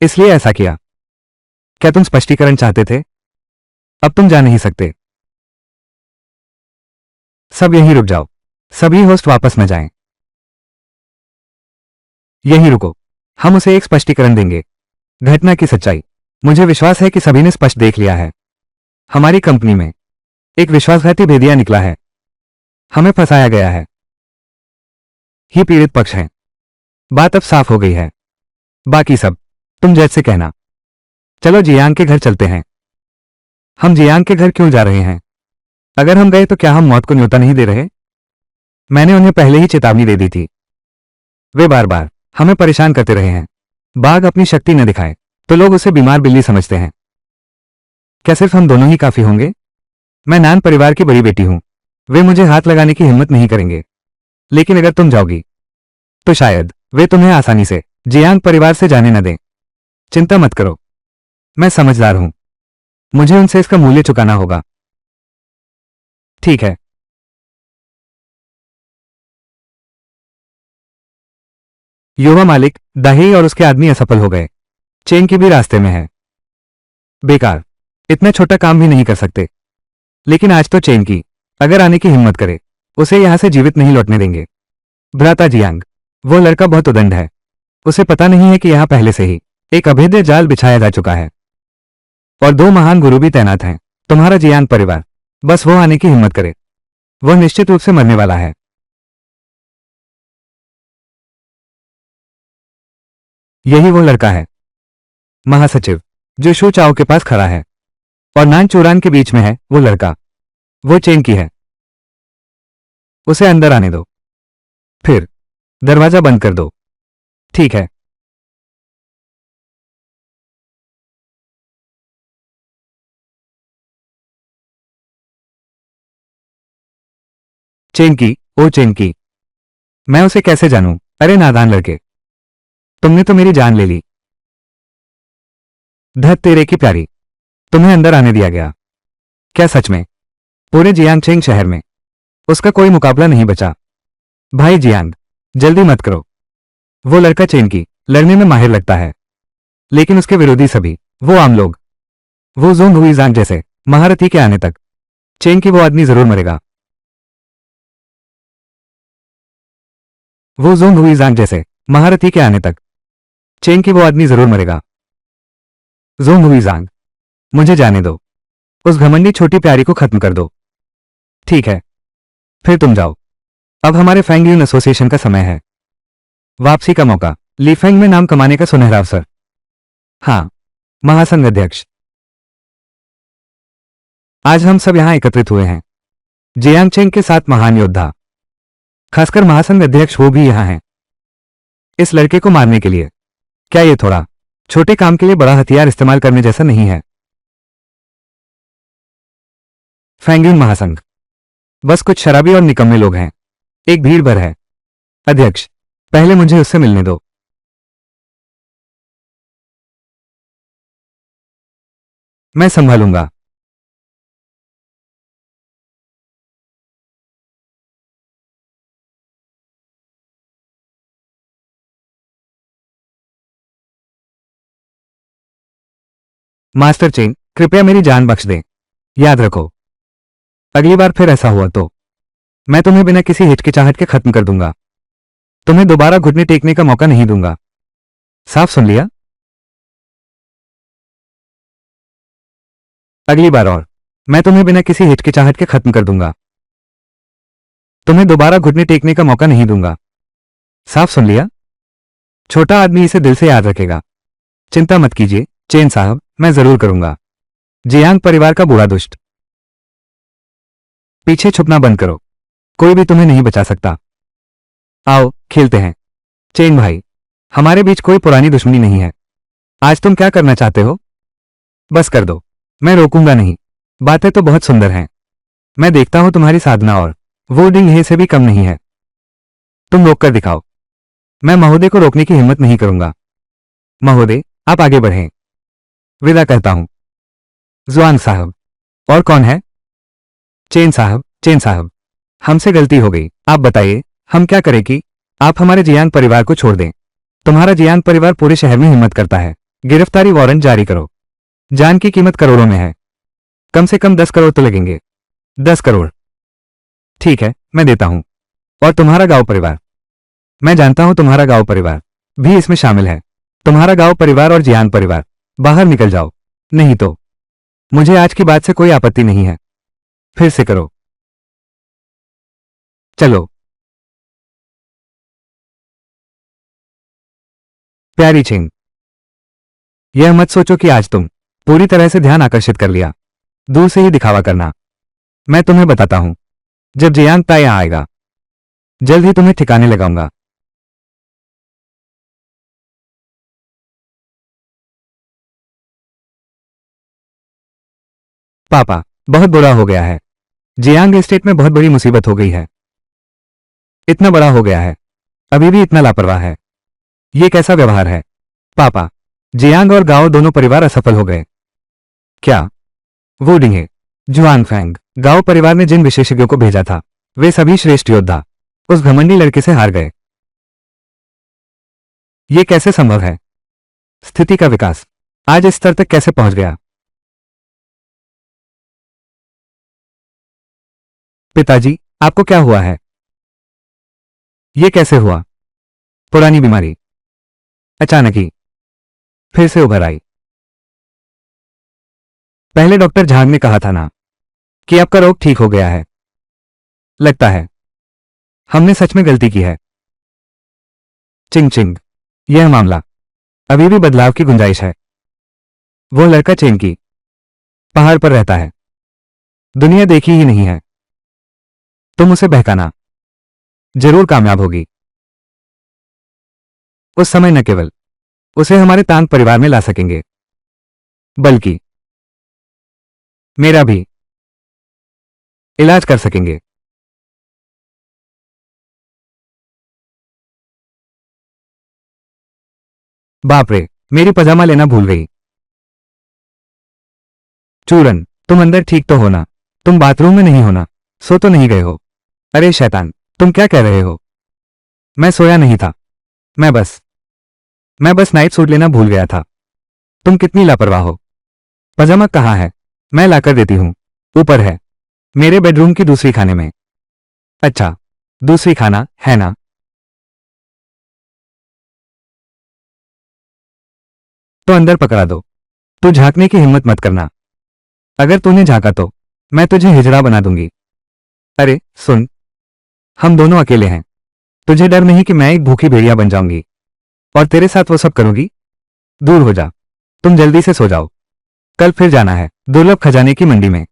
S1: इसलिए ऐसा किया। क्या तुम स्पष्टीकरण चाहते थे? अब तुम जा नहीं सकते। सब यहीं रुक जाओ। सभी होस्ट वापस न जाएं। यहीं रुको। हम उसे एक स्पष्टीकरण देंगे। घटना की सच्चाई मुझे विश्वास है कि सभी ने स्पष्ट देख लिया है। हमारी कंपनी में एक विश्वासघाती भेदिया निकला है। हमें फंसाया गया है। ही पीड़ित पक्ष है। बात अब साफ हो गई है। बाकी सब तुम जज से कहना। चलो जियांग के घर चलते हैं। हम जियांग के घर क्यों जा रहे हैं? अगर हम गए तो क्या हम मौत को न्योता नहीं दे रहे? मैंने उन्हें पहले ही चेतावनी दे दी थी। वे बार बार हमें परेशान करते रहे हैं। बाघ अपनी शक्ति न दिखाए तो लोग उसे बीमार बिल्ली समझते हैं। क्या सिर्फ हम दोनों ही काफी होंगे? मैं नान परिवार की बड़ी बेटी हूं। वे मुझे हाथ लगाने की हिम्मत नहीं करेंगे। लेकिन अगर तुम जाओगी तो शायद वे तुम्हें आसानी से जियांग परिवार से जाने न दें। चिंता मत करो, मैं समझदार हूं। मुझे उनसे इसका मूल्य चुकाना होगा। ठीक है। युवा मालिक दाही और उसके आदमी असफल हो गए। चेन की भी रास्ते में है। बेकार, इतना छोटा काम भी नहीं कर सकते। लेकिन आज तो चेन की अगर आने की हिम्मत करे, उसे यहां से जीवित नहीं लौटने देंगे। भ्राता जियांग, वो लड़का बहुत उदंड है। उसे पता नहीं है कि यहां पहले से ही एक अभेद्य जाल बिछाया जा चुका है और दो महान गुरु भी तैनात हैं। तुम्हारा जियांग परिवार, बस वो आने की हिम्मत करे, वो निश्चित रूप से मरने वाला है। यही वो लड़का है, महासचिव, जो शू चाओ के पास खड़ा है और नान चूरान के बीच में है। वो लड़का, वो चेन की है। उसे अंदर आने दो, फिर दरवाजा बंद कर दो। ठीक है। चेन की, ओ चेन की, मैं उसे कैसे जानूं? अरे नादान लड़के, तुमने तो मेरी जान ले ली। धत तेरे की प्यारी, तुम्हें अंदर आने दिया गया? क्या सच में? पूरे जियांगचेंग शहर में उसका कोई मुकाबला नहीं बचा। भाई जियांग, जल्दी मत करो। वो लड़का चेन की लड़ने में माहिर लगता है, लेकिन उसके विरोधी सभी, वो आम लोग, वो जोंग हुईजांग जैसे महारथी के आने तक चेन की वो आदमी जरूर मरेगा। वो जोंग हुईजांग जैसे महारथी के आने तक चेन की वो आदमी जरूर मरेगा। जोंग हुईजांग, मुझे जाने दो। उस घमंडी छोटी प्यारी को खत्म कर दो। ठीक है, फिर तुम जाओ। अब हमारे फैंग यून एसोसिएशन का समय है। वापसी का मौका, लीफेंग में नाम कमाने का सुनहरा अवसर। हाँ, महासंघ अध्यक्ष, आज हम सब यहां एकत्रित हुए हैं। जियांगचेंग के 7 महान योद्धा, खासकर महासंघ अध्यक्ष वो भी यहां हैं इस लड़के को मारने के लिए। क्या ये थोड़ा छोटे काम के लिए बड़ा हथियार इस्तेमाल करने जैसा नहीं है? फैंग्यून महासंघ बस कुछ शराबी और निकम्मे लोग हैं, एक भीड़ भर है। अध्यक्ष, पहले मुझे उससे मिलने दो। मैं संभालूंगा। मास्टर चेन, कृपया मेरी जान बख्श दें। याद रखो, अगली बार फिर ऐसा हुआ तो मैं तुम्हें बिना किसी हिचकिचाहट के खत्म कर दूंगा। तुम्हें दोबारा घुटने टेकने का मौका नहीं दूंगा। साफ सुन लिया? अगली बार और मैं तुम्हें बिना किसी हिचकिचाहट के खत्म कर दूंगा। तुम्हें दोबारा घुटने टेकने का मौका नहीं दूंगा। साफ सुन लिया? छोटा आदमी इसे दिल से याद रखेगा। चिंता मत कीजिए चेन साहब, मैं जरूर करूंगा। जियांग परिवार का बूढ़ा दुष्ट, पीछे छुपना बंद करो। कोई भी तुम्हें नहीं बचा सकता। आओ खेलते हैं। चेन भाई, हमारे बीच कोई पुरानी दुश्मनी नहीं है। आज तुम क्या करना चाहते हो? बस कर दो, मैं रोकूंगा नहीं। बातें तो बहुत सुंदर हैं। मैं देखता हूं तुम्हारी साधना और वो डिंग हे से भी कम नहीं है। तुम रोक कर दिखाओ। मैं महोदय को रोकने की हिम्मत नहीं करूंगा। महोदय, आप आगे बढ़ें। विदा कहता हूं। जुआन साहब। और कौन है? चेन साहब, चेन साहब, हमसे गलती हो गई। आप बताइए हम क्या करें कि आप हमारे जियांग परिवार को छोड़ दें। तुम्हारा जियांग परिवार पूरे शहर में हिम्मत करता है। गिरफ्तारी वारंट जारी करो। जान की कीमत करोड़ों में है। कम से कम 10 करोड़ तो लगेंगे। 10 करोड़? ठीक है, मैं देता हूं। और तुम्हारा गांव परिवार? मैं जानता हूं तुम्हारा गांव परिवार भी इसमें शामिल है। तुम्हारा गांव परिवार और जियांग परिवार बाहर निकल जाओ, नहीं तो मुझे आज की बात से कोई आपत्ति नहीं है। फिर से करो। चलो। प्यारी चेन, यह मत सोचो कि आज तुम पूरी तरह से ध्यान आकर्षित कर लिया। दूर से ही दिखावा करना। मैं तुम्हें बताता हूं, जब जियांग ताई यहां आएगा, जल्द ही तुम्हें ठिकाने लगाऊंगा। पापा, बहुत बुरा हो गया है। जियांग एस्टेट में बहुत बड़ी मुसीबत हो गई है। इतना बड़ा हो गया है, अभी भी इतना लापरवाह है। ये कैसा व्यवहार है? पापा, जियांग और गाओ दोनों परिवार असफल हो गए। क्या? वो डिंगे, जुआन फैंग, गाओ परिवार ने जिन विशेषज्ञों को भेजा था, वे सभी श्रेष्ठ योद्धा उस घमंडी लड़के से हार गए। ये कैसे संभव है? स्थिति का विकास आज इस स्तर तक कैसे पहुंच गया? पिताजी, आपको क्या हुआ है? ये कैसे हुआ? पुरानी बीमारी अचानक ही फिर से उभर आई। पहले डॉक्टर झांग ने कहा था ना कि आपका रोग ठीक हो गया है। लगता है हमने सच में गलती की है। चिंग चिंग, यह मामला अभी भी बदलाव की गुंजाइश है। वो लड़का चेंकी पहाड़ पर रहता है, दुनिया देखी ही नहीं है। तुम उसे बहकाना जरूर कामयाब होगी। उस समय न केवल उसे हमारे तांग परिवार में ला सकेंगे, बल्कि मेरा भी इलाज कर सकेंगे। बाप रे, मेरी पजामा लेना भूल गई। चूरन, तुम अंदर ठीक तो हो ना? तुम बाथरूम में नहीं हो ना? सो तो नहीं गए हो? अरे शैतान, तुम क्या कह रहे हो? मैं सोया नहीं था। मैं बस मैं बस नाइट सूट लेना भूल गया था। तुम कितनी लापरवाह हो। पजामा कहाँ है? मैं लाकर देती हूँ। ऊपर है, मेरे बेडरूम की दूसरी खाने में। अच्छा, दूसरी खाना है ना? तो अंदर पकड़ा दो। तू झांकने की हिम्मत मत करना। अगर तूने झांका तो मैं तुझे हिजड़ा बना दूंगी। अरे सुन, हम दोनों अकेले हैं। तुझे डर नहीं कि मैं एक भूखी भेड़िया बन जाऊंगी और तेरे साथ वो सब करूंगी? दूर हो जा। तुम जल्दी से सो जाओ। कल फिर जाना है दुर्लभ खजाने की मंडी में।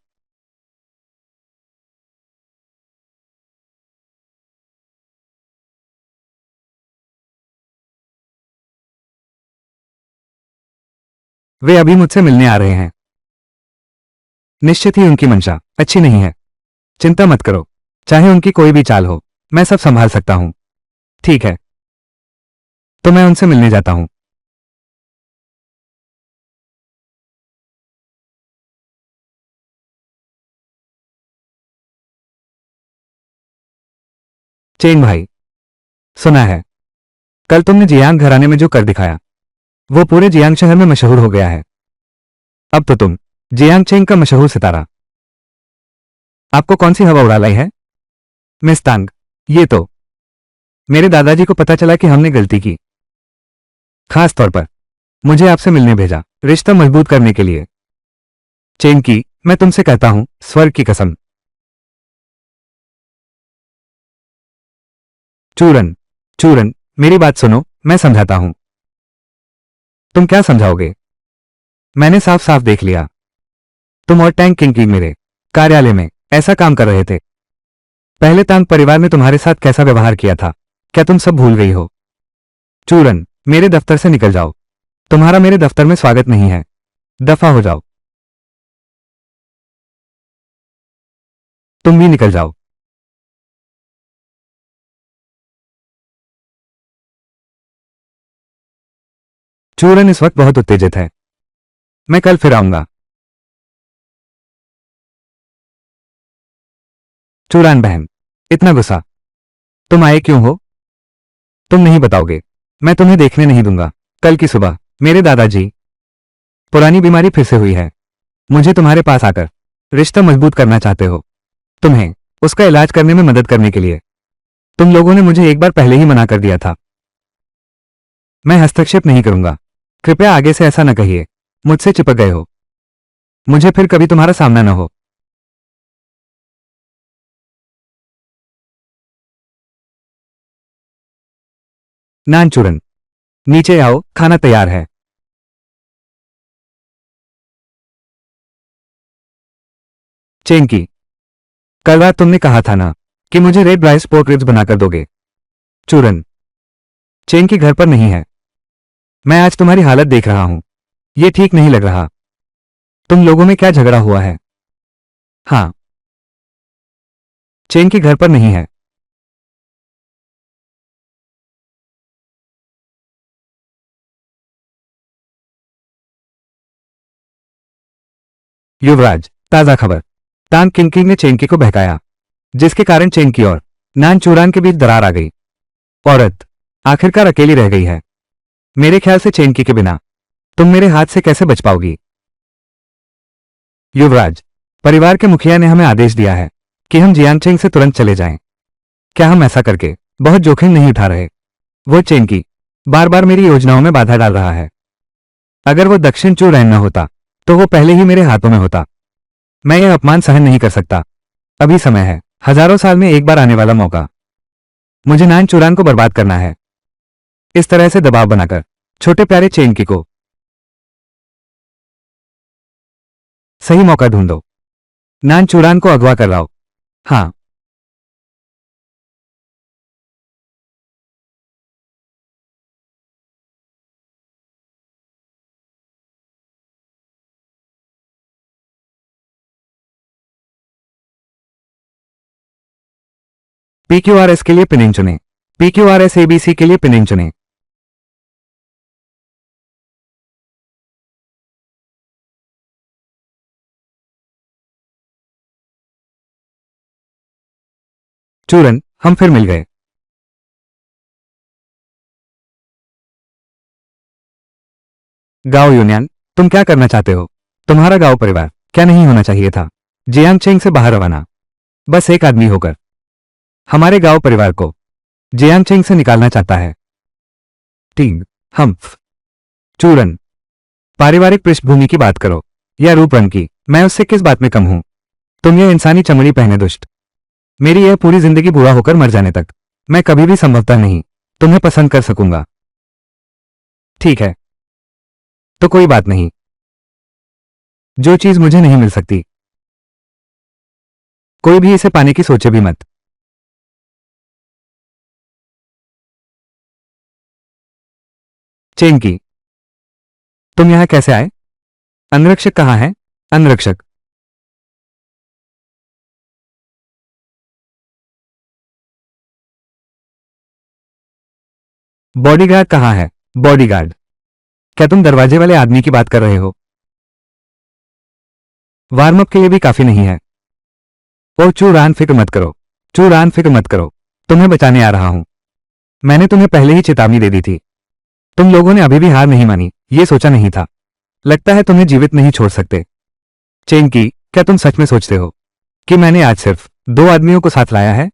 S1: वे अभी मुझसे मिलने आ रहे हैं। निश्चित ही उनकी मंशा अच्छी नहीं है। चिंता मत करो, चाहे उनकी कोई भी चाल हो, मैं सब संभाल सकता हूं। ठीक है, तो मैं उनसे मिलने जाता हूं। चेंग भाई, सुना है कल तुमने जियांग घराने में जो कर दिखाया वो पूरे जियांग शहर में मशहूर हो गया है। अब तो तुम जियांग चेंग का मशहूर सितारा। आपको कौन सी हवा उड़ा लाई है मिस तांग? ये तो मेरे दादाजी को पता चला कि हमने गलती की। खास तौर पर मुझे आपसे मिलने भेजा, रिश्ता मजबूत करने के लिए। चेंग की, मैं तुमसे कहता हूं स्वर्ग की कसम। चूरन, चूरन, मेरी बात सुनो, मैं समझाता हूं। तुम क्या समझाओगे? मैंने साफ साफ देख लिया, तुम और टैंक किंग की मेरे कार्यालय में ऐसा काम कर रहे थे। पहले तांग परिवार ने तुम्हारे साथ कैसा व्यवहार किया था, क्या तुम सब भूल गई हो? चूरन, मेरे दफ्तर से निकल जाओ। तुम्हारा मेरे दफ्तर में स्वागत नहीं है। दफा हो जाओ। तुम भी निकल जाओ। चूरन इस वक्त बहुत उत्तेजित है। मैं कल फिर आऊंगा। चूरान बहन, इतना गुस्सा तुम आए क्यों हो? तुम नहीं बताओगे, मैं तुम्हें देखने नहीं दूंगा। कल की सुबह मेरे दादाजी, पुरानी बीमारी फिर से हुई है। मुझे तुम्हारे पास आकर रिश्ता मजबूत करना चाहते हो, तुम्हें उसका इलाज करने में मदद करने के लिए। तुम लोगों ने मुझे एक बार पहले ही मना कर दिया था। मैं हस्तक्षेप नहीं करूंगा। कृपया आगे से ऐसा न कहिए। मुझसे चिपक गए हो, मुझे फिर कभी तुम्हारा सामना न हो। नानचूरन, नीचे आओ, खाना तैयार है। चेंकी, कल रात तुमने कहा था ना कि मुझे रेड राइस पोर्क रिब्स बनाकर दोगे। चूरन, चेंकी घर पर नहीं है। मैं आज तुम्हारी हालत देख रहा हूं, यह ठीक नहीं लग रहा। तुम लोगों में क्या झगड़ा हुआ है? हाँ, चेंकी घर पर नहीं है। युवराज, ताजा खबर। तांग किंकिंग ने चेंकी को बहकाया, जिसके कारण चेंकी और नान चूरान के बीच दरार आ गई। औरत आखिरकार अकेली रह गई है। मेरे ख्याल से चेंकी के बिना तुम मेरे हाथ से कैसे बच पाओगी? युवराज, परिवार के मुखिया ने हमें आदेश दिया है कि हम जियांगचेंग से तुरंत चले जाएं। क्या हम ऐसा करके बहुत जोखिम नहीं उठा रहे? वो चेंकी बार बार मेरी योजनाओं में बाधा डाल रहा है। अगर वो दक्षिण चू रैन न होता तो वो पहले ही मेरे हाथों में होता। मैं यह अपमान सहन नहीं कर सकता। अभी समय है, हजारों साल में एक बार आने वाला मौका। मुझे नान चुरान को बर्बाद करना है, इस तरह से दबाव बनाकर छोटे प्यारे चेंकी को। सही मौका ढूंढो। नान चुरान को अगवा कर लाओ। हाँ, PQRS के लिए पिनिंग चुनें। PQRS ABC के लिए पिनिंग चुनें। चूरन, हम फिर मिल गए। गाओ यूनियन, तुम क्या करना चाहते हो? तुम्हारा गाओ परिवार क्या नहीं होना चाहिए था? जियांगचेंग से बाहर रवाना, बस एक आदमी होकर हमारे गांव परिवार को जियांगचेंग से निकालना चाहता है। टिंग, हम्फ, चूरन, पारिवारिक पृष्ठभूमि की बात करो या रूप रंग की, मैं उससे किस बात में कम हूं? तुम ये इंसानी चमड़ी पहने दुष्ट, मेरी यह पूरी जिंदगी बुरा होकर मर जाने तक मैं कभी भी संभवतः नहीं तुम्हें पसंद कर सकूंगा। ठीक है, तो कोई बात नहीं। जो चीज मुझे नहीं मिल सकती, कोई भी इसे पाने की सोचे भी मत। चेंकी, तुम यहां कैसे आए? अंगरक्षक कहां है? अंगरक्षक, बॉडीगार्ड कहां है? बॉडीगार्ड, क्या तुम दरवाजे वाले आदमी की बात कर रहे हो? वार्म अप के लिए भी काफी नहीं है। ओ चूरान, फिक्र मत करो। चूरान, फिक्र मत करो, तुम्हें बचाने आ रहा हूं। मैंने तुम्हें पहले ही चेतावनी दे दी थी। तुम लोगों ने अभी भी हार नहीं मानी, ये सोचा नहीं था। लगता है तुम्हें जीवित नहीं छोड़ सकते। चेंकी, क्या तुम सच में सोचते हो कि मैंने आज सिर्फ 2 आदमियों को साथ लाया है?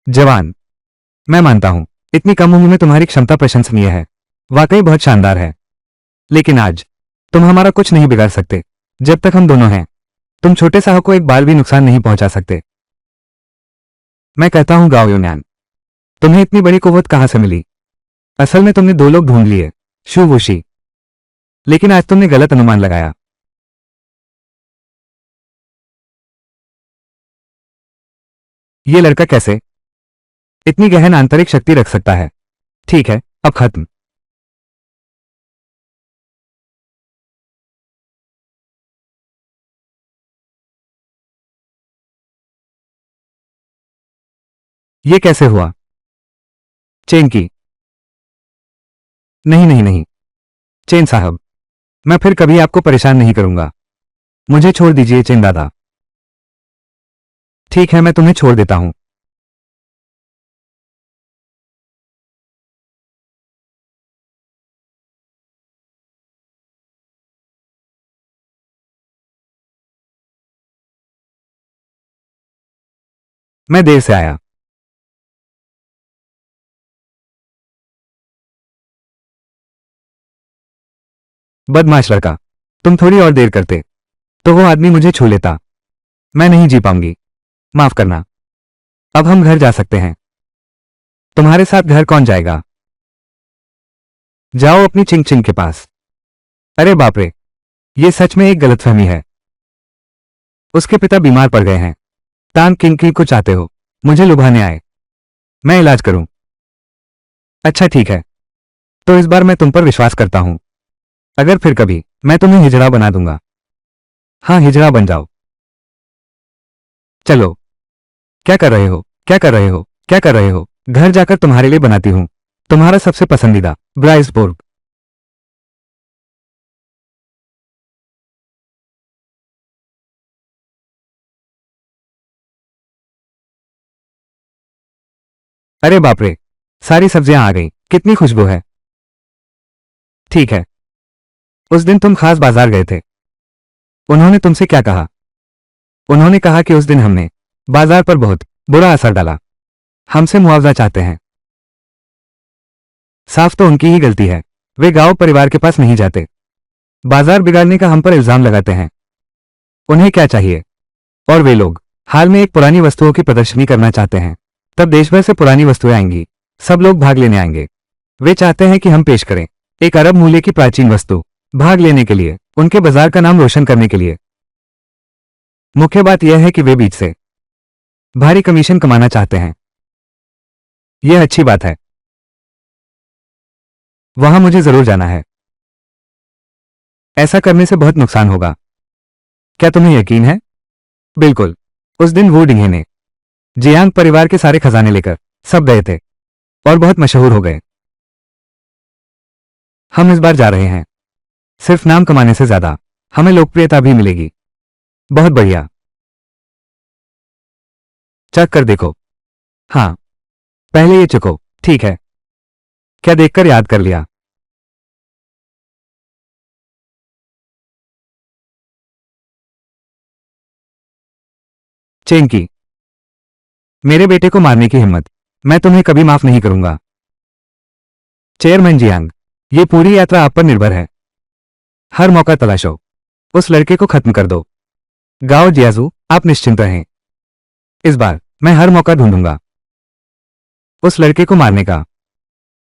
S1: जवान, मैं मानता हूं, इतनी कम उम्र में तुम्हारी क्षमता प्रशंसनीय है, वाकई बहुत शानदार है। लेकिन आज तुम हमारा कुछ नहीं बिगाड़ सकते। जब तक हम दोनों हैं, तुम छोटे साहब को एक बाल भी नुकसान नहीं पहुंचा सकते। मैं कहता हूं गाओ यून्यान, तुम्हें इतनी बड़ी कुव्वत कहां से मिली? असल में तुमने 2 लोग ढूंढ लिए, शू वुशी, लेकिन आज तुमने गलत अनुमान लगाया। ये लड़का कैसे इतनी गहन आंतरिक शक्ति रख सकता है? ठीक है, अब खत्म। ये कैसे हुआ? चेंकी, नहीं नहीं नहीं, चेन साहब, मैं फिर कभी आपको परेशान नहीं करूंगा। मुझे छोड़ दीजिए चेन दादा। ठीक है, मैं तुम्हें छोड़ देता हूं। मैं देर से आया। बदमाश लड़का, तुम थोड़ी और देर करते तो वो आदमी मुझे छू लेता। मैं नहीं जी पाऊंगी, माफ करना। अब हम घर जा सकते हैं। तुम्हारे साथ घर कौन जाएगा? जाओ अपनी चिंग चिंग के पास। अरे बाप रे, ये सच में एक गलतफहमी है। उसके पिता बीमार पड़ गए हैं। तांग किंग की को चाहते हो मुझे लुभाने आए? मैं इलाज करूं? अच्छा ठीक है, तो इस बार मैं तुम पर विश्वास करता हूं। अगर फिर कभी, मैं तुम्हें हिजड़ा बना दूंगा। हाँ, हिजड़ा बन जाओ। चलो, क्या कर रहे हो? क्या कर रहे हो? क्या कर रहे हो? घर जाकर तुम्हारे लिए बनाती हूं तुम्हारा सबसे पसंदीदा ब्राइसबोर्ग। अरे बाप रे, सारी सब्जियां आ गई, कितनी खुशबू है। ठीक है, उस दिन तुम खास बाजार गए थे। उन्होंने तुमसे क्या कहा? उन्होंने कहा कि उस दिन हमने बाजार पर बहुत बुरा असर डाला। हमसे मुआवजा चाहते हैं। साफ तो उनकी ही गलती है। वे गांव परिवार के पास नहीं जाते। बाजार बिगाड़ने का हम पर इल्जाम लगाते हैं। उन्हें क्या चाहिए? और वे लोग हाल में एक पुरानी वस्तुओं की प्रदर्शनी करना चाहते हैं। तब देश भर से पुरानी वस्तुएं आएंगी। सब लोग भाग लेने आएंगे। वे चाहते हैं कि हम पेश करें एक अरब मूल्य की प्राचीन वस्तु, भाग लेने के लिए, उनके बाजार का नाम रोशन करने के लिए। मुख्य बात यह है कि वे बीच से भारी कमीशन कमाना चाहते हैं। यह अच्छी बात है। वहां मुझे जरूर जाना है। ऐसा करने से बहुत नुकसान होगा। क्या तुम्हें यकीन है? बिल्कुल। उस दिन वू डिंगे ने जियांग परिवार के सारे खजाने लेकर सब गए थे और बहुत मशहूर हो गए। हम इस बार जा रहे हैं। सिर्फ नाम कमाने से ज्यादा हमें लोकप्रियता भी मिलेगी। बहुत बढ़िया। चख कर देखो। हाँ, पहले ये चखो। ठीक है। क्या देखकर याद कर लिया? चेंकी, मेरे बेटे को मारने की हिम्मत, मैं तुम्हें कभी माफ नहीं करूंगा। चेयरमैन जियांग, ये पूरी यात्रा आप पर निर्भर है। हर मौका तलाशो। उस लड़के को खत्म कर दो। गाओ जियाजू, आप निश्चिंत रहें। इस बार मैं हर मौका ढूंढूंगा उस लड़के को मारने का।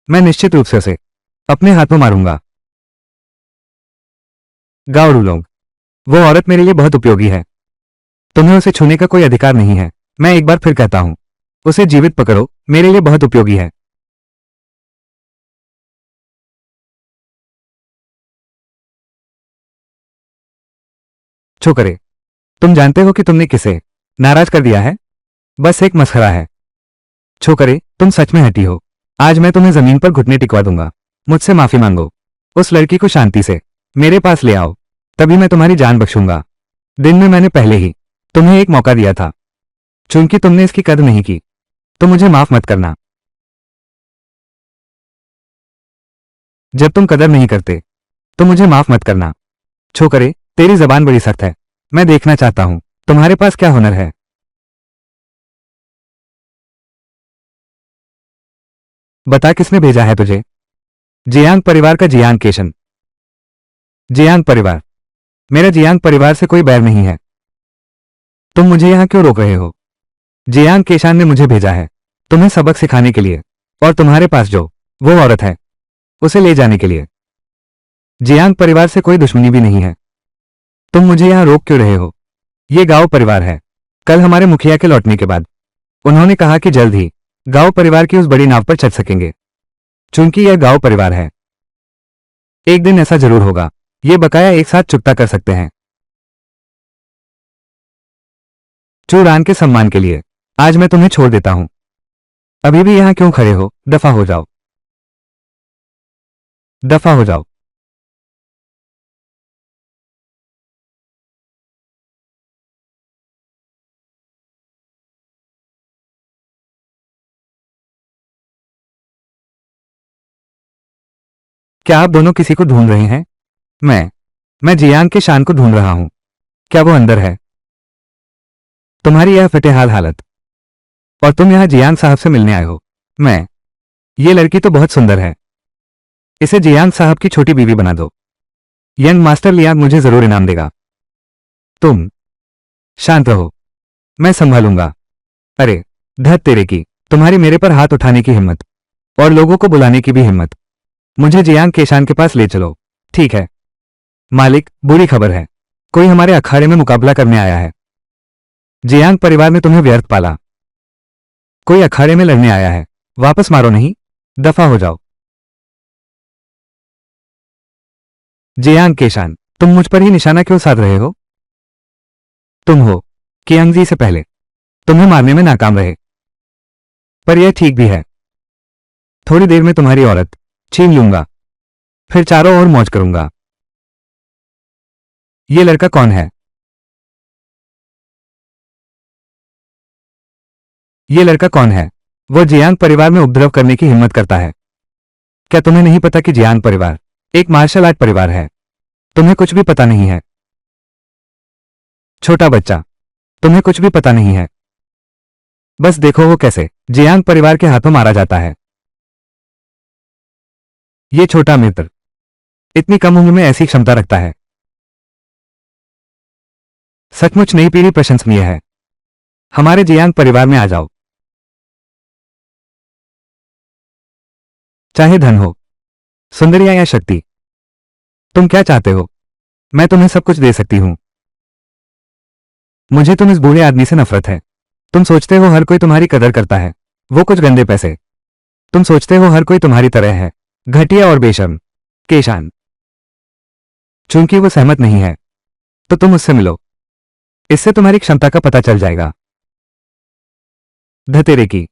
S1: मैं निश्चित रूप से उसे अपने हाथों मारूंगा। गाओ रूलोंग, वो औरत मेरे लिए बहुत उपयोगी है। तुम्हें उसे छूने का कोई अधिकार नहीं है। मैं एक बार फिर कहता हूं, उसे जीवित पकड़ो, मेरे लिए बहुत उपयोगी है। छोकरे, तुम जानते हो कि तुमने किसे नाराज कर दिया है? बस एक मसखरा है। छोकरे, तुम सच में हटी हो। आज मैं तुम्हें जमीन पर घुटने टिकवा दूंगा। मुझसे माफी मांगो। उस लड़की को शांति से मेरे पास ले आओ, तभी मैं तुम्हारी जान बख्शूंगा। दिन में मैंने पहले ही तुम्हें एक मौका दिया था। चूंकि तुमने इसकी कदर नहीं की, तो मुझे माफ मत करना। जब तुम कदर नहीं करते, तो मुझे माफ मत करना। छोकरे, तेरी जबान बड़ी सख्त है। मैं देखना चाहता हूं तुम्हारे पास क्या हुनर है। बता, किसने भेजा है तुझे? जियांग परिवार का जियांग केशन। जियांग परिवार? मेरा जियांग परिवार से कोई बैर नहीं है। तुम मुझे यहां क्यों रोक रहे हो? जियांग केशान ने मुझे भेजा है तुम्हें सबक सिखाने के लिए, और तुम्हारे पास जो वो औरत है, उसे ले जाने के लिए। जियांग परिवार से कोई दुश्मनी भी नहीं है। तुम मुझे यहां रोक क्यों रहे हो? ये गांव परिवार है। कल हमारे मुखिया के लौटने के बाद उन्होंने कहा कि जल्द ही गांव परिवार की उस बड़ी नाव पर चढ़ सकेंगे। चूंकि यह गांव परिवार है, एक दिन ऐसा जरूर होगा। ये बकाया एक साथ चुकता कर सकते हैं। चूड़ान के सम्मान के लिए आज मैं तुम्हें छोड़ देता हूं। अभी भी यहां क्यों खड़े हो? दफा हो जाओ। दफा हो जाओ। क्या आप दोनों किसी को ढूंढ रहे हैं? मैं जियांग के शान को ढूंढ रहा हूं। क्या वो अंदर है? तुम्हारी यह फटेहाल हालत, और तुम यहां जियांग साहब से मिलने आए हो। मैं ये लड़की तो बहुत सुंदर है। इसे जियांग साहब की छोटी बीवी बना दो। यंग मास्टर लियांग मुझे जरूर इनाम देगा। तुम शांत रहो, मैं संभालूंगा। अरे धत तेरे की, तुम्हारी मेरे पर हाथ उठाने की हिम्मत, और लोगों को बुलाने की भी हिम्मत। मुझे जियांग केशान के पास ले चलो। ठीक है मालिक, बुरी खबर है। कोई हमारे अखाड़े में मुकाबला करने आया है। जियांग परिवार ने तुम्हें व्यर्थ पाला। कोई अखाड़े में लड़ने आया है। वापस मारो नहीं, दफा हो जाओ। जियांग केशान, तुम मुझ पर ही निशाना क्यों साध रहे हो? तुम हो कियांगजी से पहले तुम्हें मारने में नाकाम रहे। पर यह ठीक भी है। थोड़ी देर में तुम्हारी औरत छीन लूंगा, फिर चारों ओर मौज करूंगा। ये लड़का कौन है? ये लड़का कौन है? वो जियांग परिवार में उपद्रव करने की हिम्मत करता है। क्या तुम्हें नहीं पता कि जियांग परिवार एक मार्शल आर्ट परिवार है? तुम्हें कुछ भी पता नहीं है। छोटा बच्चा, तुम्हें कुछ भी पता नहीं है। बस देखो वो कैसे जियांग परिवार के हाथों मारा जाता है। ये छोटा मित्र इतनी कम उम्र में ऐसी क्षमता रखता है। सचमुच नई पीढ़ी प्रशंसनीय है। हमारे जियांग परिवार में आ जाओ। चाहे धन हो, सुंदरिया या शक्ति, तुम क्या चाहते हो? मैं तुम्हें सब कुछ दे सकती हूं। मुझे तुम इस बूढ़े आदमी से नफरत है। तुम सोचते हो हर कोई तुम्हारी कदर करता है। वो कुछ गंदे पैसे। तुम सोचते हो हर कोई तुम्हारी तरह है, घटिया और बेशर्म। केशान, चूंकि वो सहमत नहीं है तो तुम उससे मिलो। इससे तुम्हारी क्षमता का पता चल जाएगा। धतेरे की।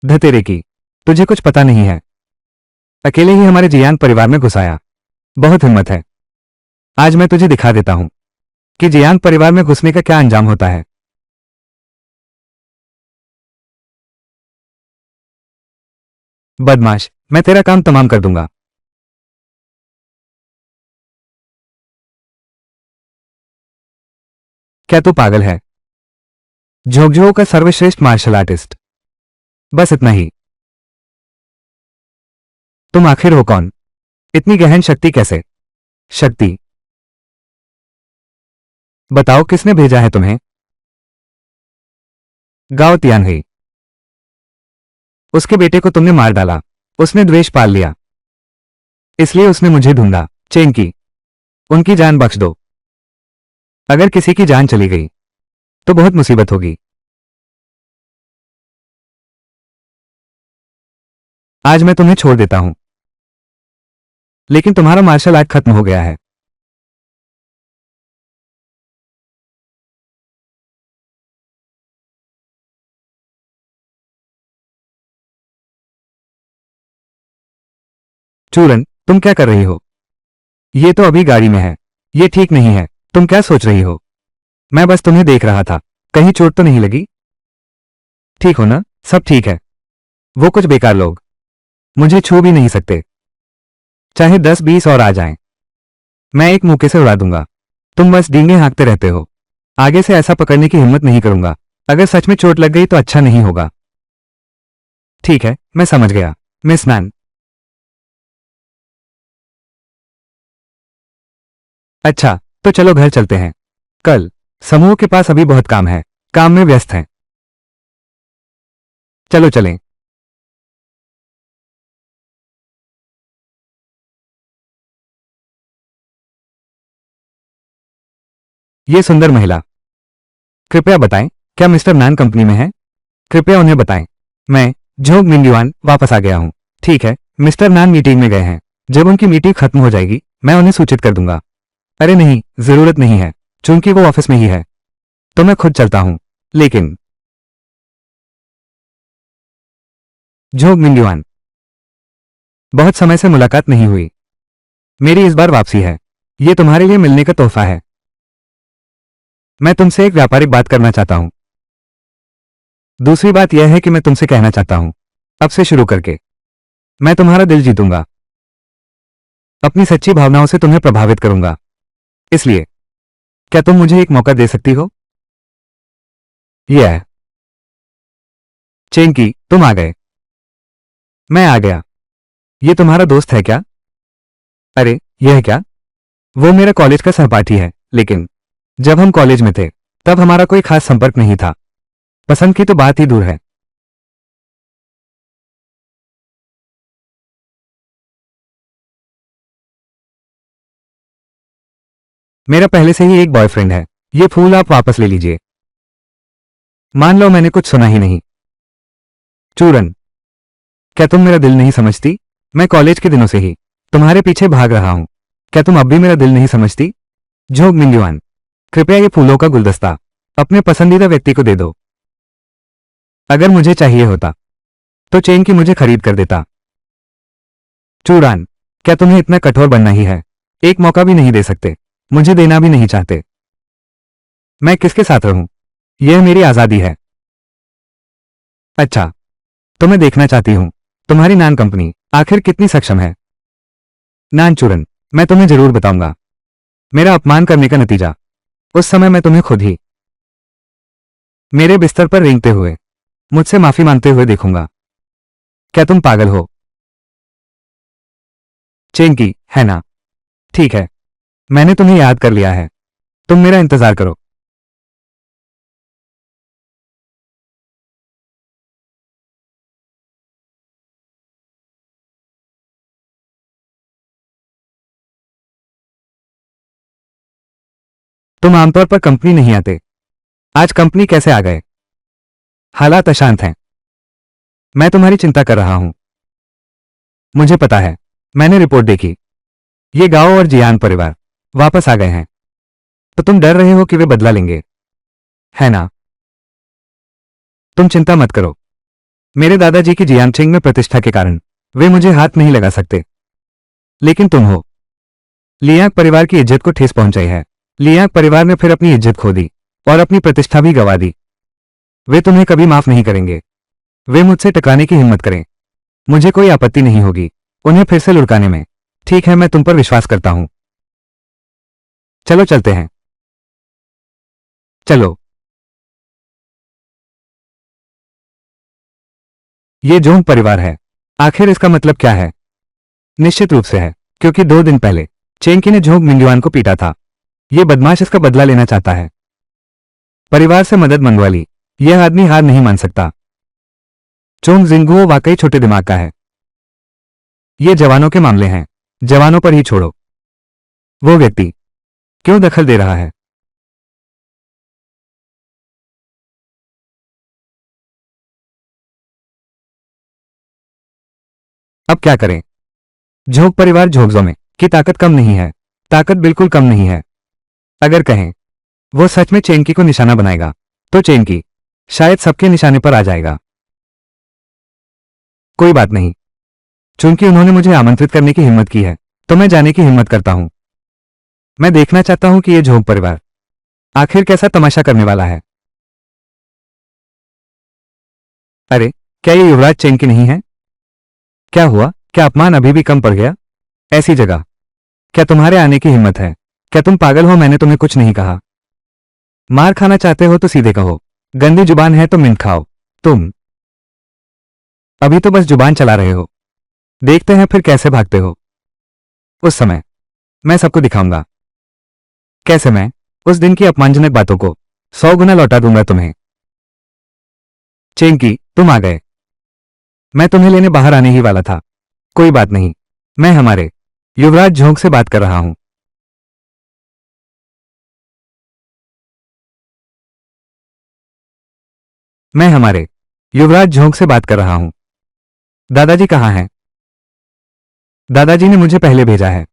S1: धतेरे की, तुझे कुछ पता नहीं है। अकेले ही हमारे जियांग परिवार में घुस आया। बहुत हिम्मत है। आज मैं तुझे दिखा देता हूं कि जियांग परिवार में घुसने का क्या अंजाम होता है। बदमाश, मैं तेरा काम तमाम कर दूंगा। क्या तू पागल है? झोंकझों का सर्वश्रेष्ठ मार्शल आर्टिस्ट। बस इतना ही। तुम आखिर हो कौन? इतनी गहन शक्ति कैसे? शक्ति? बताओ किसने भेजा है तुम्हें? गाओ तियानही। उसके बेटे को तुमने मार डाला। उसने द्वेष पाल लिया, इसलिए उसने मुझे ढूंढा। चेंकी, उनकी जान बख्श दो। अगर किसी की जान चली गई तो बहुत मुसीबत होगी। आज मैं तुम्हें छोड़ देता हूं, लेकिन तुम्हारा मार्शल आर्ट खत्म हो गया है। चूरन, तुम क्या कर रही हो? ये तो अभी गाड़ी में है। ये ठीक नहीं है। तुम क्या सोच रही हो? मैं बस तुम्हें देख रहा था। कहीं चोट तो नहीं लगी? ठीक हो ना? सब ठीक है। वो कुछ बेकार लोग मुझे छू भी नहीं सकते, चाहे 10-20 और आ जाएं। मैं एक मुक्के से उड़ा दूंगा। तुम बस डींगे हाँकते रहते हो। आगे से ऐसा पकड़ने की हिम्मत नहीं करूंगा। अगर सच में चोट लग गई तो अच्छा नहीं होगा। ठीक है, मैं समझ गया मिस मैन। अच्छा, तो चलो घर चलते हैं। कल समूह के पास अभी बहुत काम है। काम में व्यस्त हैं। चलो चलें। ये सुंदर महिला, कृपया बताएं, क्या मिस्टर मैन कंपनी में है? कृपया उन्हें बताएं। मैं झोंग मिंग्युआन वापस आ गया हूं। ठीक है, मिस्टर मैन मीटिंग में गए हैं। जब उनकी मीटिंग खत्म हो जाएगी मैं उन्हें सूचित कर दूंगा। अरे नहीं, जरूरत नहीं है, चूंकि वो ऑफिस में ही है तो मैं खुद चलता हूं। लेकिन झोंग मिंग्युआन, बहुत समय से मुलाकात नहीं हुई। मेरी इस बार वापसी है। ये तुम्हारे लिए मिलने का तोहफा है। मैं तुमसे एक व्यापारिक बात करना चाहता हूं। दूसरी बात यह है कि मैं तुमसे कहना चाहता हूं, अब से शुरू करके मैं तुम्हारा दिल जीतूंगा। अपनी सच्ची भावनाओं से तुम्हें प्रभावित करूंगा। इसलिए क्या तुम मुझे एक मौका दे सकती हो? यह चेंकी, तुम आ गए। मैं आ गया। ये तुम्हारा दोस्त है क्या? अरे यह क्या? वो मेरा कॉलेज का सहपाठी है, लेकिन जब हम कॉलेज में थे तब हमारा कोई खास संपर्क नहीं था। पसंद की तो बात ही दूर है। मेरा पहले से ही एक बॉयफ्रेंड है। ये फूल आप वापस ले लीजिए। मान लो मैंने कुछ सुना ही नहीं। चूरन, क्या तुम मेरा दिल नहीं समझती? मैं कॉलेज के दिनों से ही तुम्हारे पीछे भाग रहा हूं। क्या तुम अब भी मेरा दिल नहीं समझती? झोंक मिंग्युआन, कृपया ये फूलों का गुलदस्ता अपने पसंदीदा व्यक्ति को दे दो। अगर मुझे चाहिए होता तो चेन की मुझे खरीद कर देता। चूड़ान, क्या तुम्हें इतना कठोर बनना ही है? एक मौका भी नहीं दे सकते? मुझे देना भी नहीं चाहते? मैं किसके साथ रहूं? यह मेरी आजादी है। अच्छा, तो मैं देखना चाहती हूं तुम्हारी नान कंपनी आखिर कितनी सक्षम है। नानचूरन, मैं तुम्हें जरूर बताऊंगा मेरा अपमान करने का नतीजा। उस समय मैं तुम्हें खुद ही मेरे बिस्तर पर रेंगते हुए मुझसे माफी मांगते हुए देखूंगा। क्या तुम पागल हो? चेंकी, है ना? ठीक है, मैंने तुम्हें याद कर लिया है। तुम मेरा इंतजार करो। तुम आमतौर पर कंपनी नहीं आते, आज कंपनी कैसे आ गए? हालात अशांत हैं। मैं तुम्हारी चिंता कर रहा हूं। मुझे पता है, मैंने रिपोर्ट देखी। ये गांव और जियान परिवार वापस आ गए हैं। तो तुम डर रहे हो कि वे बदला लेंगे, है ना? तुम चिंता मत करो। मेरे दादाजी की जियांगछेंग में प्रतिष्ठा के कारण वे मुझे हाथ नहीं लगा सकते। लेकिन तुम हो, लियांग परिवार की इज्जत को ठेस पहुंचाई है। लियांग परिवार ने फिर अपनी इज्जत खो दी और अपनी प्रतिष्ठा भी गंवा दी। वे तुम्हें कभी माफ नहीं करेंगे। वे मुझसे टकराने की हिम्मत करें, मुझे कोई आपत्ति नहीं होगी उन्हें फिर से लुढ़काने में। ठीक है, मैं तुम पर विश्वास करता हूं। चलो चलते हैं। चलो। ये जोंग परिवार है। आखिर इसका मतलब क्या है? निश्चित रूप से है, क्योंकि 2 दिन पहले चेंकी ने झोंग मिंगयुआन को पीटा था। ये बदमाश इसका बदला लेना चाहता है। परिवार से मदद मंगवा ली। यह आदमी हार नहीं मान सकता। चोंग जिंगुओ वाकई छोटे दिमाग का है। ये जवानों के मामले हैं, जवानों पर ही छोड़ो। वो व्यक्ति क्यों दखल दे रहा है? अब क्या करें? झोंक परिवार झोंकजो में की ताकत कम नहीं है। ताकत बिल्कुल कम नहीं है। अगर कहें वो सच में चेंकी को निशाना बनाएगा तो चेंकी शायद सबके निशाने पर आ जाएगा। कोई बात नहीं, चूंकि उन्होंने मुझे आमंत्रित करने की हिम्मत की है तो मैं जाने की हिम्मत करता हूं। मैं देखना चाहता हूं कि ये झोंक परिवार आखिर कैसा तमाशा करने वाला है। अरे, क्या ये युवराज चेंकी नहीं है? क्या हुआ? क्या अपमान अभी भी कम पड़ गया? ऐसी जगह क्या तुम्हारे आने की हिम्मत है? क्या तुम पागल हो? मैंने तुम्हें कुछ नहीं कहा। मार खाना चाहते हो तो सीधे कहो, गंदी जुबान है तो मिंट खाओ। तुम अभी तो बस जुबान चला रहे हो, देखते हैं फिर कैसे भागते हो। उस समय मैं सबको दिखाऊंगा कैसे मैं उस दिन की अपमानजनक बातों को 100 गुना लौटा दूंगा तुम्हें। चेंकी, तुम आ गए। मैं तुम्हें लेने बाहर आने ही वाला था। कोई बात नहीं, मैं हमारे युवराज झोंक से बात कर रहा हूं। मैं हमारे युवराज झोंक से बात कर रहा हूं। दादाजी कहाँ हैं? दादाजी ने मुझे पहले भेजा है।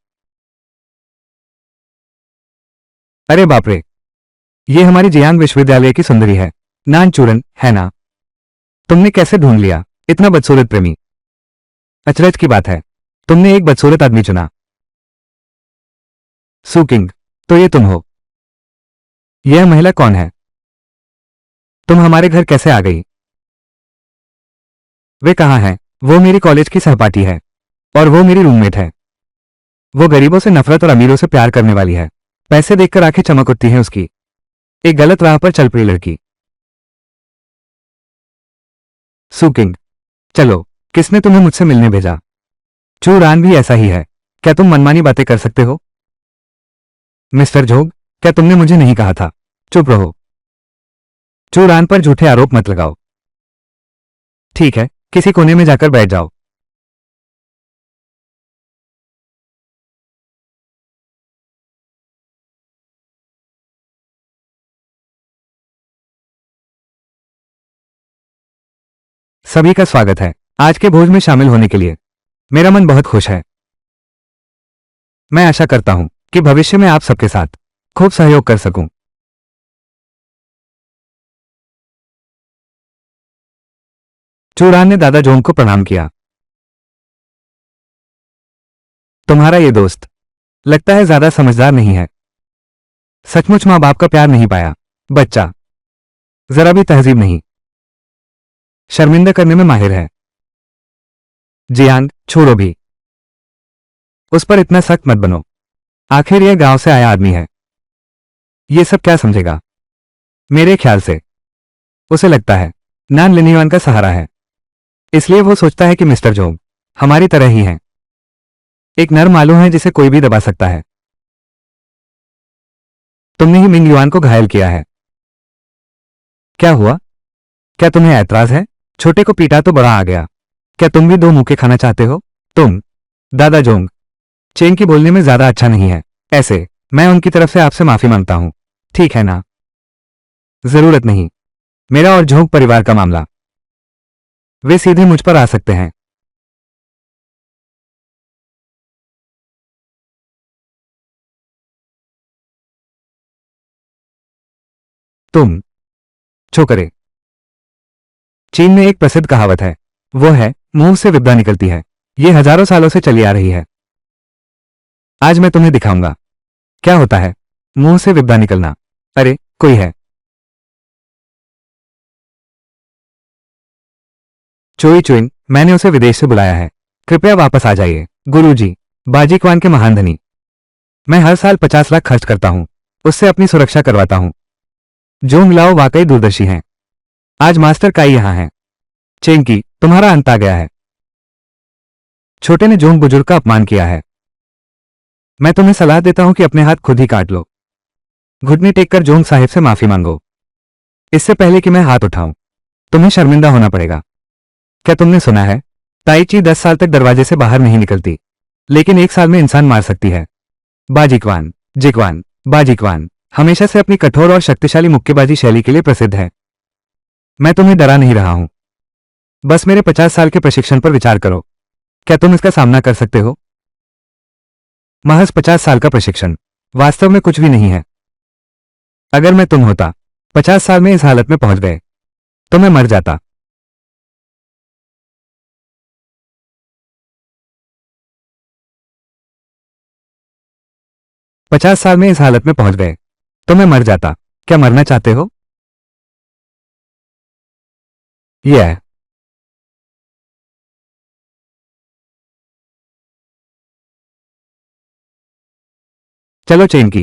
S1: अरे बाप रे, ये हमारी जियांग विश्वविद्यालय की सुंदरी है, नानचूरन, है ना? तुमने कैसे ढूंढ लिया इतना बदसूरत प्रेमी? अचरज की बात है, तुमने एक बदसूरत आदमी चुना। सुकिंग, तो ये तुम हो। यह महिला कौन है? तुम हमारे घर कैसे आ गई? वे कहाँ हैं? वो मेरी कॉलेज की सहपाठी है और वो मेरी रूममेट है। वो गरीबों से नफरत और अमीरों से प्यार करने वाली है। पैसे देखकर आंखें चमक उठती हैं उसकी। एक गलत राह पर चल पड़ी लड़की। सुकिंग, चलो, किसने तुम्हें मुझसे मिलने भेजा? चूरान भी ऐसा ही है। क्या तुम मनमानी बातें कर सकते हो? मिस्टर जोग, क्या तुमने मुझे नहीं कहा था? चुप रहो। चूरान पर झूठे आरोप मत लगाओ। ठीक है, किसी कोने में जाकर बैठ जाओ। सभी का स्वागत है आज के भोज में शामिल होने के लिए। मेरा मन बहुत खुश है। मैं आशा करता हूं कि भविष्य में आप सबके साथ खूब सहयोग कर सकूं। चूड़ान ने दादा जोंग को प्रणाम किया। तुम्हारा ये दोस्त लगता है ज्यादा समझदार नहीं है। सचमुच मां बाप का प्यार नहीं पाया। बच्चा जरा भी तहजीब नहीं, शर्मिंदा करने में माहिर है। जियांग, छोड़ो भी। उस पर इतना सख्त मत बनो। आखिर यह गांव से आया आदमी है। ये सब क्या समझेगा? मेरे ख्याल से उसे लगता है नान लिनिवान का सहारा है, इसलिए वो सोचता है कि मिस्टर जोंग हमारी तरह ही हैं, एक नर मालूम है जिसे कोई भी दबा सकता है। तुमने ही मिंग युआन को घायल किया है। क्या हुआ? क्या तुम्हें ऐतराज है? छोटे को पीटा तो बड़ा आ गया। क्या तुम भी दो मुक्के खाना चाहते हो? तुम दादा जोंग, चेंग की बोलने में ज्यादा अच्छा नहीं है। ऐसे मैं उनकी तरफ से आपसे माफी मांगता हूं, ठीक है ना? जरूरत नहीं, मेरा और झोंक परिवार का मामला। वे सीधे मुझ पर आ सकते हैं। तुम छोकरे। चीन में एक प्रसिद्ध कहावत है, वो है मुंह से विद्या निकलती है। ये हजारों सालों से चली आ रही है। आज मैं तुम्हें दिखाऊंगा क्या होता है मुंह से विद्या निकलना। अरे कोई है? चोई चुइन, मैंने उसे विदेश से बुलाया है। कृपया वापस आ जाइए। गुरुजी, बाजीक्वान के महान धनी। मैं हर साल 50 लाख खर्च करता हूं, उससे अपनी सुरक्षा करवाता हूं। जोंग लाओ वाकई दूरदर्शी हैं। आज मास्टर काई यहां है। चेंकी, तुम्हारा अंत आ गया है। छोटे ने जोंग बुजुर्ग का अपमान किया है। मैं तुम्हें सलाह देता हूं कि अपने हाथ खुद ही काट लो। घुटने टेककर जोंग साहिब से माफी मांगो। इससे पहले कि मैं हाथ उठाऊं, तुम्हें शर्मिंदा होना पड़ेगा। क्या तुमने सुना है ताई ची 10 साल तक दरवाजे से बाहर नहीं निकलती, लेकिन 1 साल में इंसान मार सकती है। बाजीक्वान, जिक्वान, बाजीक्वान हमेशा से अपनी कठोर और शक्तिशाली मुक्केबाजी शैली के लिए प्रसिद्ध है। मैं तुम्हें डरा नहीं रहा हूं, बस मेरे 50 साल के प्रशिक्षण पर विचार करो। क्या तुम इसका सामना कर सकते हो? महज 50 साल का प्रशिक्षण वास्तव में कुछ भी नहीं है। अगर मैं तुम होता, 50 साल में इस हालत में पहुंच गए, तो मैं मर जाता। 50 साल में इस हालत में पहुंच गए, तो मैं मर जाता। क्या मरना चाहते हो? यह चलो चेन की,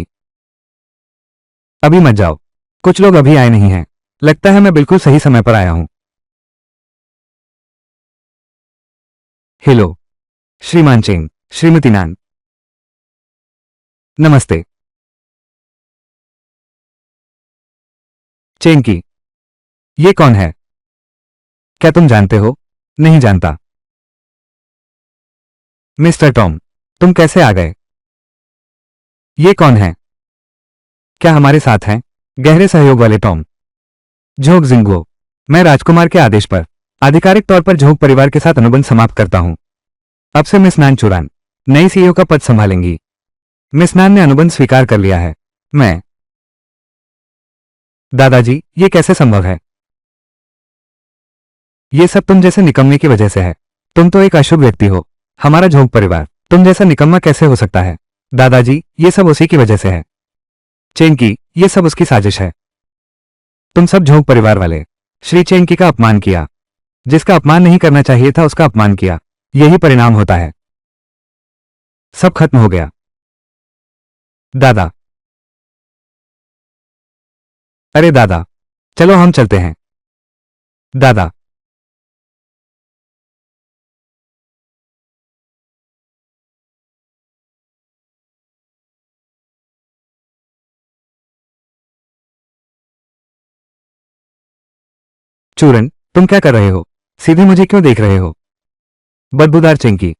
S1: अभी मत जाओ। कुछ लोग अभी आए नहीं हैं। लगता है मैं बिल्कुल सही समय पर आया हूं। हेलो श्रीमान चेंग, श्रीमती नान। नमस्ते। चेंग की, ये कौन है? क्या तुम जानते हो? नहीं जानता। मिस्टर टॉम, तुम कैसे आ गए? ये कौन है? क्या हमारे साथ हैं गहरे सहयोग वाले टॉम? झोंक जिंगो, मैं राजकुमार के आदेश पर आधिकारिक तौर पर झोंक परिवार के साथ अनुबंध समाप्त करता हूं। अब से मिस नान चुरान नई सीईओ का पद संभालेंगी। मिस नान ने अनुबंध स्वीकार कर लिया है। मैं दादाजी, ये कैसे संभव है? ये सब तुम जैसे निकम्मे की वजह से है। तुम तो एक अशुभ व्यक्ति हो। हमारा झोंक परिवार तुम जैसा निकम्मा कैसे हो सकता है? दादाजी, ये सब उसी की वजह से है। चेंकी, ये सब उसकी साजिश है। तुम सब झोंक परिवार वाले श्री चेंकी का अपमान किया। जिसका अपमान नहीं करना चाहिए था उसका अपमान किया। यही परिणाम होता है। सब खत्म हो गया। दादा, अरे दादा, चलो हम चलते हैं। दादा, चूरन, तुम क्या कर रहे हो? सीधे मुझे क्यों देख रहे हो? बदबूदार चेंकी,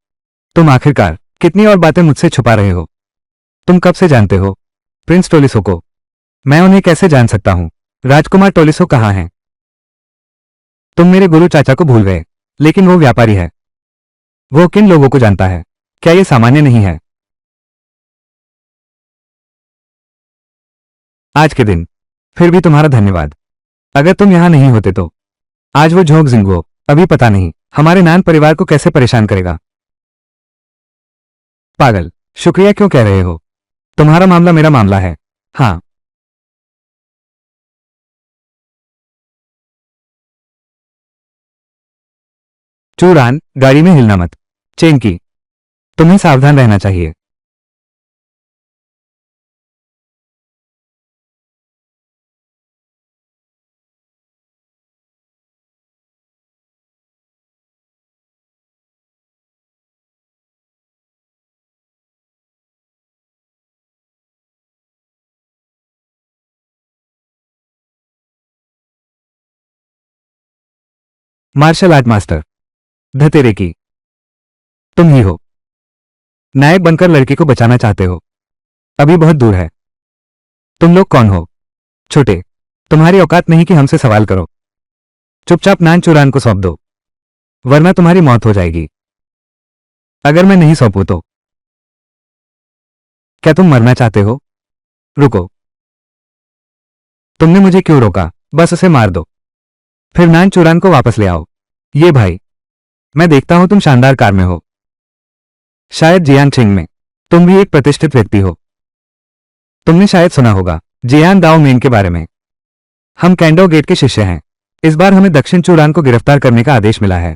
S1: तुम आखिरकार कितनी और बातें मुझसे छुपा रहे हो? तुम कब से जानते हो प्रिंस टोलिसो को? मैं उन्हें कैसे जान सकता हूं? राजकुमार टोलिसो कहाँ हैं? तुम मेरे गुरु चाचा को भूल गए, लेकिन वो व्यापारी है। वो किन लोगों को जानता है? क्या ये सामान्य नहीं है? आज के दिन फिर भी तुम्हारा धन्यवाद। अगर तुम यहां नहीं होते तो आज वो झोंक जिंगो अभी पता नहीं हमारे नान परिवार को कैसे परेशान करेगा। पागल, शुक्रिया क्यों कह रहे हो? तुम्हारा मामला मेरा मामला है। हाँ, चूरान, गाड़ी में हिलना मत। चेंकी, तुम्हें सावधान रहना चाहिए। मार्शल आर्ट मास्टर धतेरे की, तुम ही हो। नायक बनकर लड़के को बचाना चाहते हो। अभी बहुत दूर है। तुम लोग कौन हो? छोटे, तुम्हारी औकात नहीं कि हमसे सवाल करो। चुपचाप नान चुरान को सौंप दो, वरना तुम्हारी मौत हो जाएगी। अगर मैं नहीं सौंपू तो? क्या तुम मरना चाहते हो? रुको, तुमने मुझे क्यों रोका? बस उसे मार दो, फिर नान चुरान को वापस ले आओ। ये भाई, मैं देखता हूं तुम शानदार कार में हो, शायद जियांग छिंग में। तुम भी एक प्रतिष्ठित व्यक्ति हो। तुमने शायद सुना होगा जियान दाओ मेन के बारे में। हम कैंडो गेट के शिष्य हैं। इस बार हमें दक्षिण चूड़ान को गिरफ्तार करने का आदेश मिला है।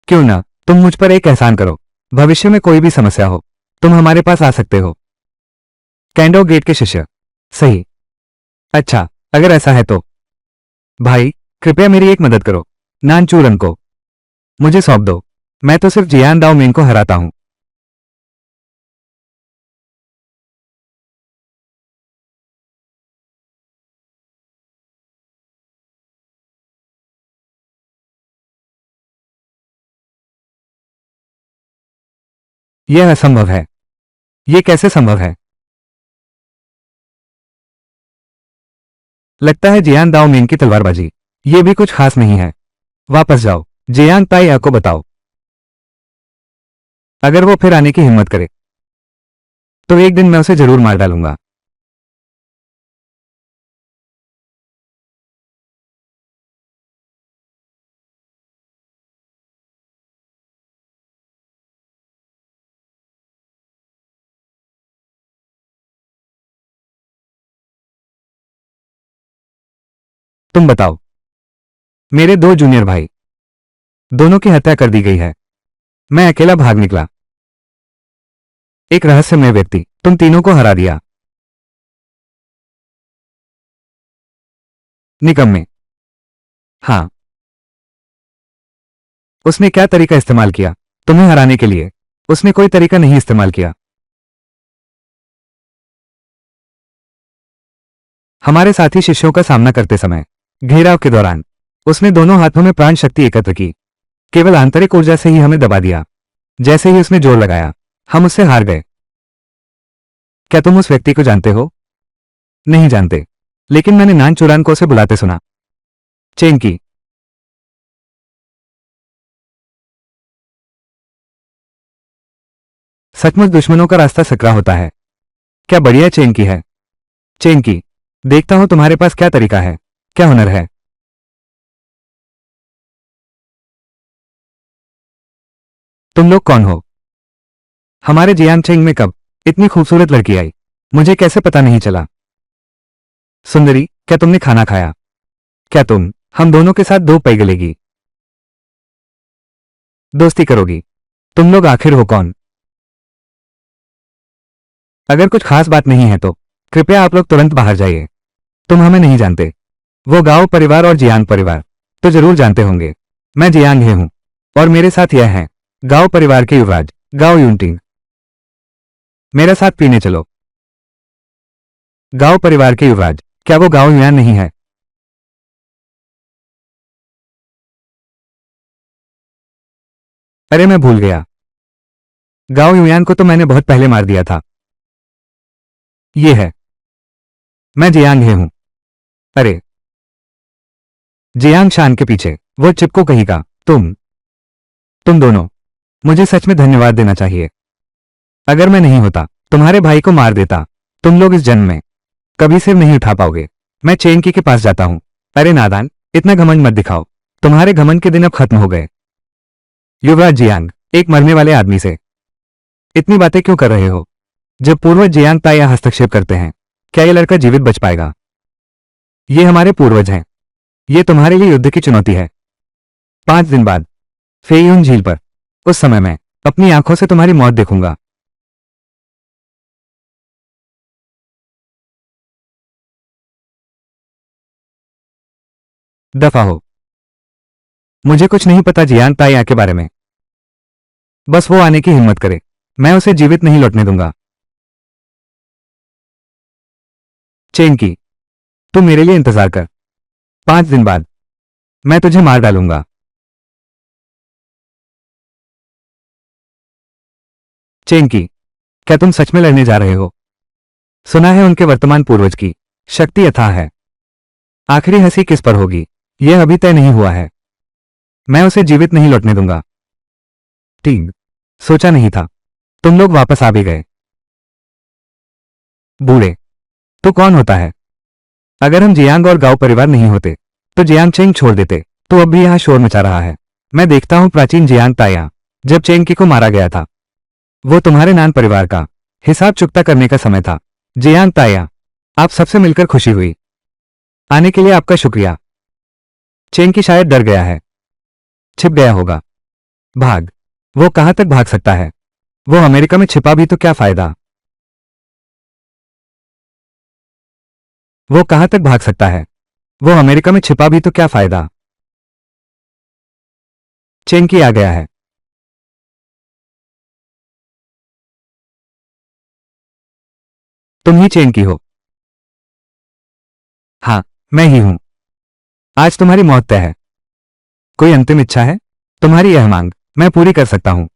S1: क्यों ना तुम मुझ पर एक एहसान करो। भविष्य में कोई भी समस्या हो, तुम हमारे पास आ सकते हो। कैंडो गेट के शिष्य, सही। अच्छा, अगर ऐसा है तो भाई, कृपया मेरी एक मदद करो। नानचूरन को मुझे सौंप दो। मैं तो सिर्फ जियान दाओ मेन को हराता हूं। यह असंभव है। यह कैसे संभव है? लगता है जियान दाओ मेन की तलवारबाजी ये भी कुछ खास नहीं है। वापस जाओ, जियांग ताई को बताओ। अगर वो फिर आने की हिम्मत करे तो एक दिन मैं उसे जरूर मार डालूंगा। तुम बताओ। मेरे दो जूनियर भाई, दोनों की हत्या कर दी गई है। मैं अकेला भाग निकला। एक रहस्यमय व्यक्ति तुम तीनों को हरा दिया। निकम्मे। हाँ, उसने क्या तरीका इस्तेमाल किया तुम्हें हराने के लिए? उसने कोई तरीका नहीं इस्तेमाल किया। हमारे साथी शिष्यों का सामना करते समय घेराव के दौरान उसने दोनों हाथों में प्राण शक्ति एकत्र की। केवल आंतरिक ऊर्जा से ही हमें दबा दिया। जैसे ही उसने जोर लगाया, हम उससे हार गए। क्या तुम उस व्यक्ति को जानते हो? नहीं जानते, लेकिन मैंने नान चुरान को उसे बुलाते सुना। चेंग की। सचमुच दुश्मनों का रास्ता सकरा होता है। क्या बढ़िया चेंग की है। चेंग की, देखता हूं तुम्हारे पास क्या तरीका है, क्या हुनर है। तुम लोग कौन हो? हमारे जियांगचेंग में कब इतनी खूबसूरत लड़की आई? मुझे कैसे पता नहीं चला? सुंदरी, क्या तुमने खाना खाया? क्या तुम हम दोनों के साथ दो पैग लेगी? दोस्ती करोगी? तुम लोग आखिर हो कौन? अगर कुछ खास बात नहीं है तो कृपया आप लोग तुरंत बाहर जाइए। तुम हमें नहीं जानते। वो गाओ परिवार और जियांग परिवार तो जरूर जानते होंगे। मैं जियांग हे हूं और मेरे साथ यह है गाओ परिवार के युवराज गाओ यूनटिंग। मेरा साथ पीने चलो। गाओ परिवार के युवराज, क्या वो गाओ युआन नहीं है? अरे मैं भूल गया। गाओ युआन को तो मैंने बहुत पहले मार दिया था। ये है, मैं जियांग हे हूं। अरे, जियांग शान के पीछे वो चिपको कहीं का। तुम दोनों मुझे सच में धन्यवाद देना चाहिए। अगर मैं नहीं होता, तुम्हारे भाई को मार देता, तुम लोग इस जन्म में कभी सिर नहीं उठा पाओगे। मैं चेंकी के पास जाता हूं। अरे नादान, इतना घमंड मत दिखाओ। तुम्हारे घमंड के दिन अब खत्म हो गए। युवराज जियांग, एक मरने वाले आदमी से इतनी बातें क्यों कर रहे हो? जब पूर्वज जियांग ताया हस्तक्षेप करते हैं, क्या यह लड़का जीवित बच पाएगा? ये हमारे पूर्वज हैं। ये तुम्हारे लिए युद्ध की चुनौती है। 5 दिन बाद फेयुन झील पर, उस समय मैं अपनी आंखों से तुम्हारी मौत देखूंगा। दफा हो। मुझे कुछ नहीं पता जियांग ताया के बारे में। बस वो आने की हिम्मत करे, मैं उसे जीवित नहीं लौटने दूंगा। चेंग की, तू मेरे लिए इंतजार कर। 5 दिन बाद मैं तुझे मार डालूंगा। चेंग की, क्या तुम सच में लड़ने जा रहे हो? सुना है उनके वर्तमान पूर्वज की शक्ति अथाह है। आखिरी हंसी किस पर होगी, यह अभी तय नहीं हुआ है। मैं उसे जीवित नहीं लौटने दूंगा। ठीक, सोचा नहीं था तुम लोग वापस आ भी गए। बूढ़े, तो कौन होता है? अगर हम जियांग और गांव परिवार नहीं होते तो जियांग चेंग छोड़ देते, तो अब भी यहां शोर मचा रहा है। मैं देखता हूं प्राचीन जियांग ताया, जब चेंग की को मारा गया था, वो तुम्हारे नान परिवार का हिसाब चुकता करने का समय था। जियांग ताया, आप सबसे मिलकर खुशी हुई। आने के लिए आपका शुक्रिया। चेंग की शायद डर गया है, छिप गया होगा। भाग। वो कहां तक भाग सकता है? वो अमेरिका में छिपा भी तो क्या फायदा? वो कहां तक भाग सकता है? वो अमेरिका में छिपा भी तो क्या फायदा? चेंग की आ गया है। तुम ही चेंग की हो। हाँ, मैं ही हूं। आज तुम्हारी मौत तय है। कोई अंतिम इच्छा है? तुम्हारी यह मांग मैं पूरी कर सकता हूं।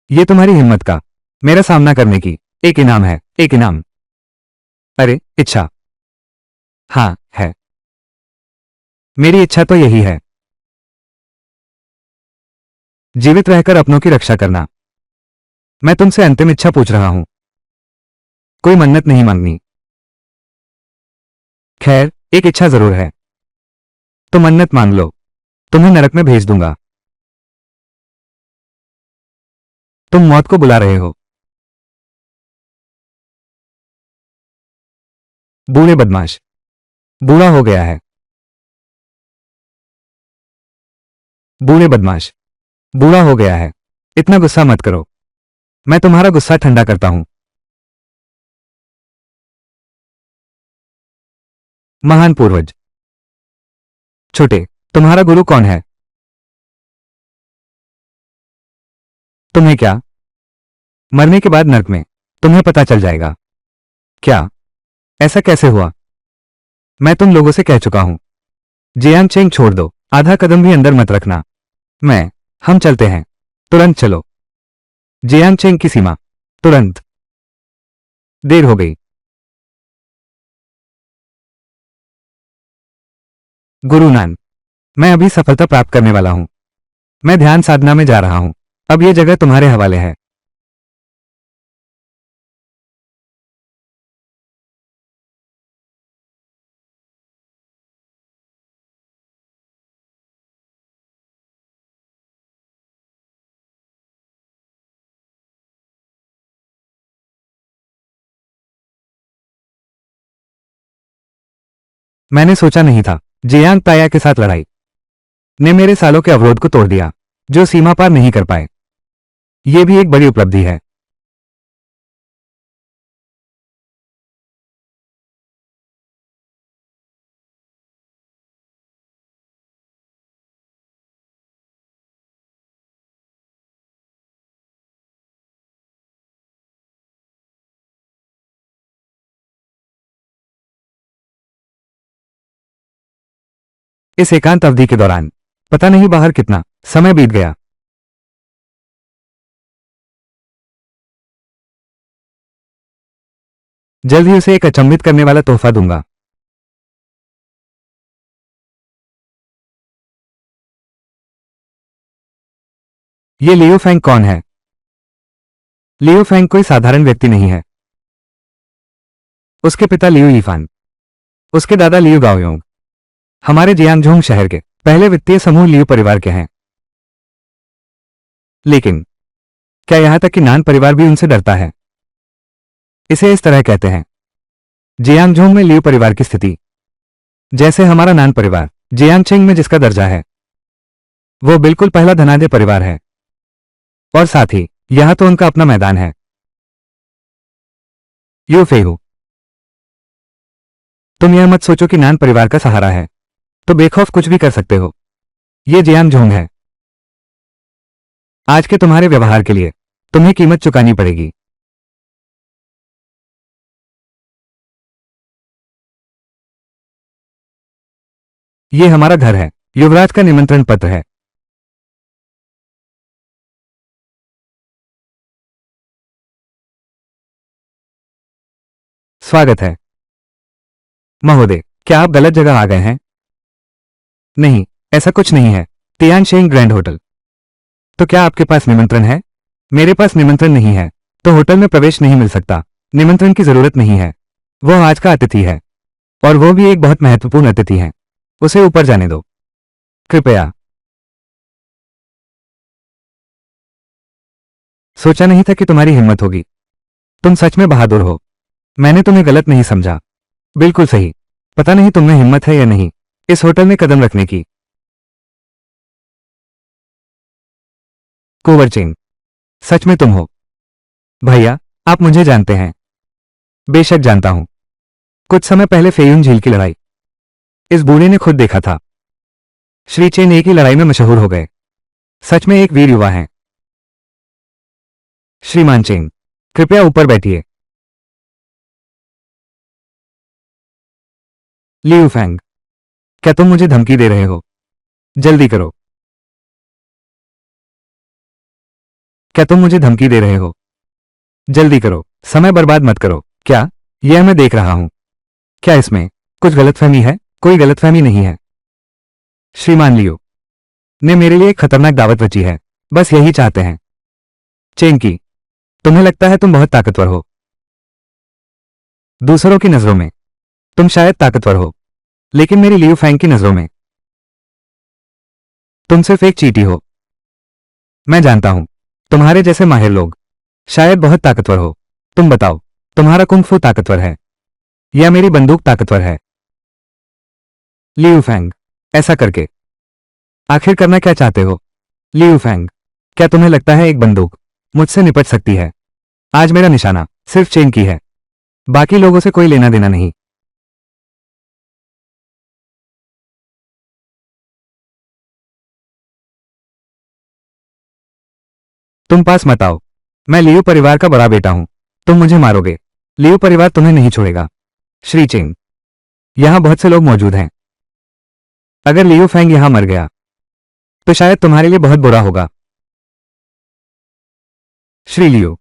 S1: ये तुम्हारी हिम्मत का, मेरा सामना करने की एक इनाम है। एक इनाम? अरे, इच्छा? हाँ, है। मेरी इच्छा तो यही है, जीवित रहकर अपनों की रक्षा करना। मैं तुमसे अंतिम इच्छा पूछ रहा हूं, कोई मन्नत नहीं मांगनी। खैर, एक इच्छा जरूर है। तो मन्नत मांग लो, तुम्हें नरक में भेज दूंगा। तुम मौत को बुला रहे हो। बूढ़े बदमाश, बूढ़ा हो गया है। बूढ़े बदमाश, बूढ़ा हो गया है। इतना गुस्सा मत करो, मैं तुम्हारा गुस्सा ठंडा करता हूं। महान पूर्वज। छोटे, तुम्हारा गुरु कौन है? तुम्हें क्या? मरने के बाद नरक में तुम्हें पता चल जाएगा। क्या? ऐसा कैसे हुआ? मैं तुम लोगों से कह चुका हूं, जियांग चेंग छोड़ दो, आधा कदम भी अंदर मत रखना। हम चलते हैं। तुरंत चलो। जियांग चेंग की सीमा। तुरंत। देर हो गई। गुरु नान, मैं अभी सफलता प्राप्त करने वाला हूं। मैं ध्यान साधना में जा रहा हूं। अब यह जगह तुम्हारे हवाले है। मैंने सोचा नहीं था जियांग ताया के साथ लड़ाई ने मेरे सालों के अवरोध को तोड़ दिया, जो सीमा पार नहीं कर पाए। यह भी एक बड़ी उपलब्धि है। इस एकांत अवधि के दौरान पता नहीं बाहर कितना समय बीत गया। जल्द ही उसे एक अचंभित करने वाला तोहफा दूंगा। ये लियो फैंग कौन है? लियो फैंग कोई साधारण व्यक्ति नहीं है। उसके पिता लियो यीफान, उसके दादा लियो गाओयोंग, हमारे जियांगझोंग शहर के पहले वित्तीय समूह लियो परिवार के हैं। लेकिन क्या यहां तक कि नान परिवार भी उनसे डरता है? इसे इस तरह कहते हैं, जियांगझोंग में लियो परिवार की स्थिति जैसे हमारा नान परिवार जियांगचेंग में जिसका दर्जा है, वो बिल्कुल पहला धनाढ्य परिवार है। और साथ ही यह तो उनका अपना मैदान है। यू फेहू, तुम यह मत सोचो कि नान परिवार का सहारा है तो बेखौफ कुछ भी कर सकते हो। ये जियांग जोंग है। आज के तुम्हारे व्यवहार के लिए तुम्हें कीमत चुकानी पड़ेगी। ये हमारा घर है। युवराज का निमंत्रण पत्र है। स्वागत है महोदय। क्या आप गलत जगह आ गए हैं? नहीं, ऐसा कुछ नहीं है। तियान शेंग ग्रैंड होटल। तो क्या आपके पास निमंत्रण है? मेरे पास निमंत्रण नहीं है तो होटल में प्रवेश नहीं मिल सकता। निमंत्रण की जरूरत नहीं है। वो आज का अतिथि है और वो भी एक बहुत महत्वपूर्ण अतिथि है। उसे ऊपर जाने दो कृपया। सोचा नहीं था कि तुम्हारी हिम्मत होगी। तुम सच में बहादुर हो। मैंने तुम्हें गलत नहीं समझा। बिल्कुल सही। पता नहीं तुम में हिम्मत है या नहीं इस होटल में कदम रखने की। कोवरचेंग, सच में तुम हो? भैया, आप मुझे जानते हैं। बेशक जानता हूं। कुछ समय पहले फेयुन झील की लड़ाई इस बूढ़े ने खुद देखा था। श्री चेन एक ही लड़ाई में मशहूर हो गए। सच में एक वीर युवा हैं। श्रीमान चेंग, कृपया ऊपर बैठिए। लियू फैंग, क्या तुम मुझे धमकी दे रहे हो? जल्दी करो। क्या तुम मुझे धमकी दे रहे हो? जल्दी करो, समय बर्बाद मत करो। क्या? यह मैं देख रहा हूं। क्या इसमें कुछ गलतफहमी है? कोई गलतफहमी नहीं है। श्रीमान लियो ने मेरे लिए एक खतरनाक दावत रची है। बस यही चाहते हैं। चेंकी, तुम्हें लगता है तुम बहुत ताकतवर हो। दूसरों की नजरों में तुम शायद ताकतवर हो लेकिन मेरी लियू फैंग की नजरों में तुम सिर्फ एक चींटी हो। मैं जानता हूं तुम्हारे जैसे माहिर लोग शायद बहुत ताकतवर हो। तुम बताओ, तुम्हारा कुंग-फू ताकतवर है या मेरी बंदूक ताकतवर है? लियू फैंग, ऐसा करके आखिर करना क्या चाहते हो? लियू फैंग, क्या तुम्हें लगता है एक बंदूक मुझसे निपट सकती है? आज मेरा निशाना सिर्फ चेन की है। बाकी लोगों से कोई लेना देना नहीं। तुम पास मत आओ। मैं लियू परिवार का बड़ा बेटा हूं। तुम मुझे मारोगे। लियू परिवार तुम्हें नहीं छोड़ेगा। श्री चेंग, यहां बहुत से लोग मौजूद हैं। अगर लियू फैंग यहां मर गया तो शायद तुम्हारे लिए बहुत बुरा होगा। श्री लियू,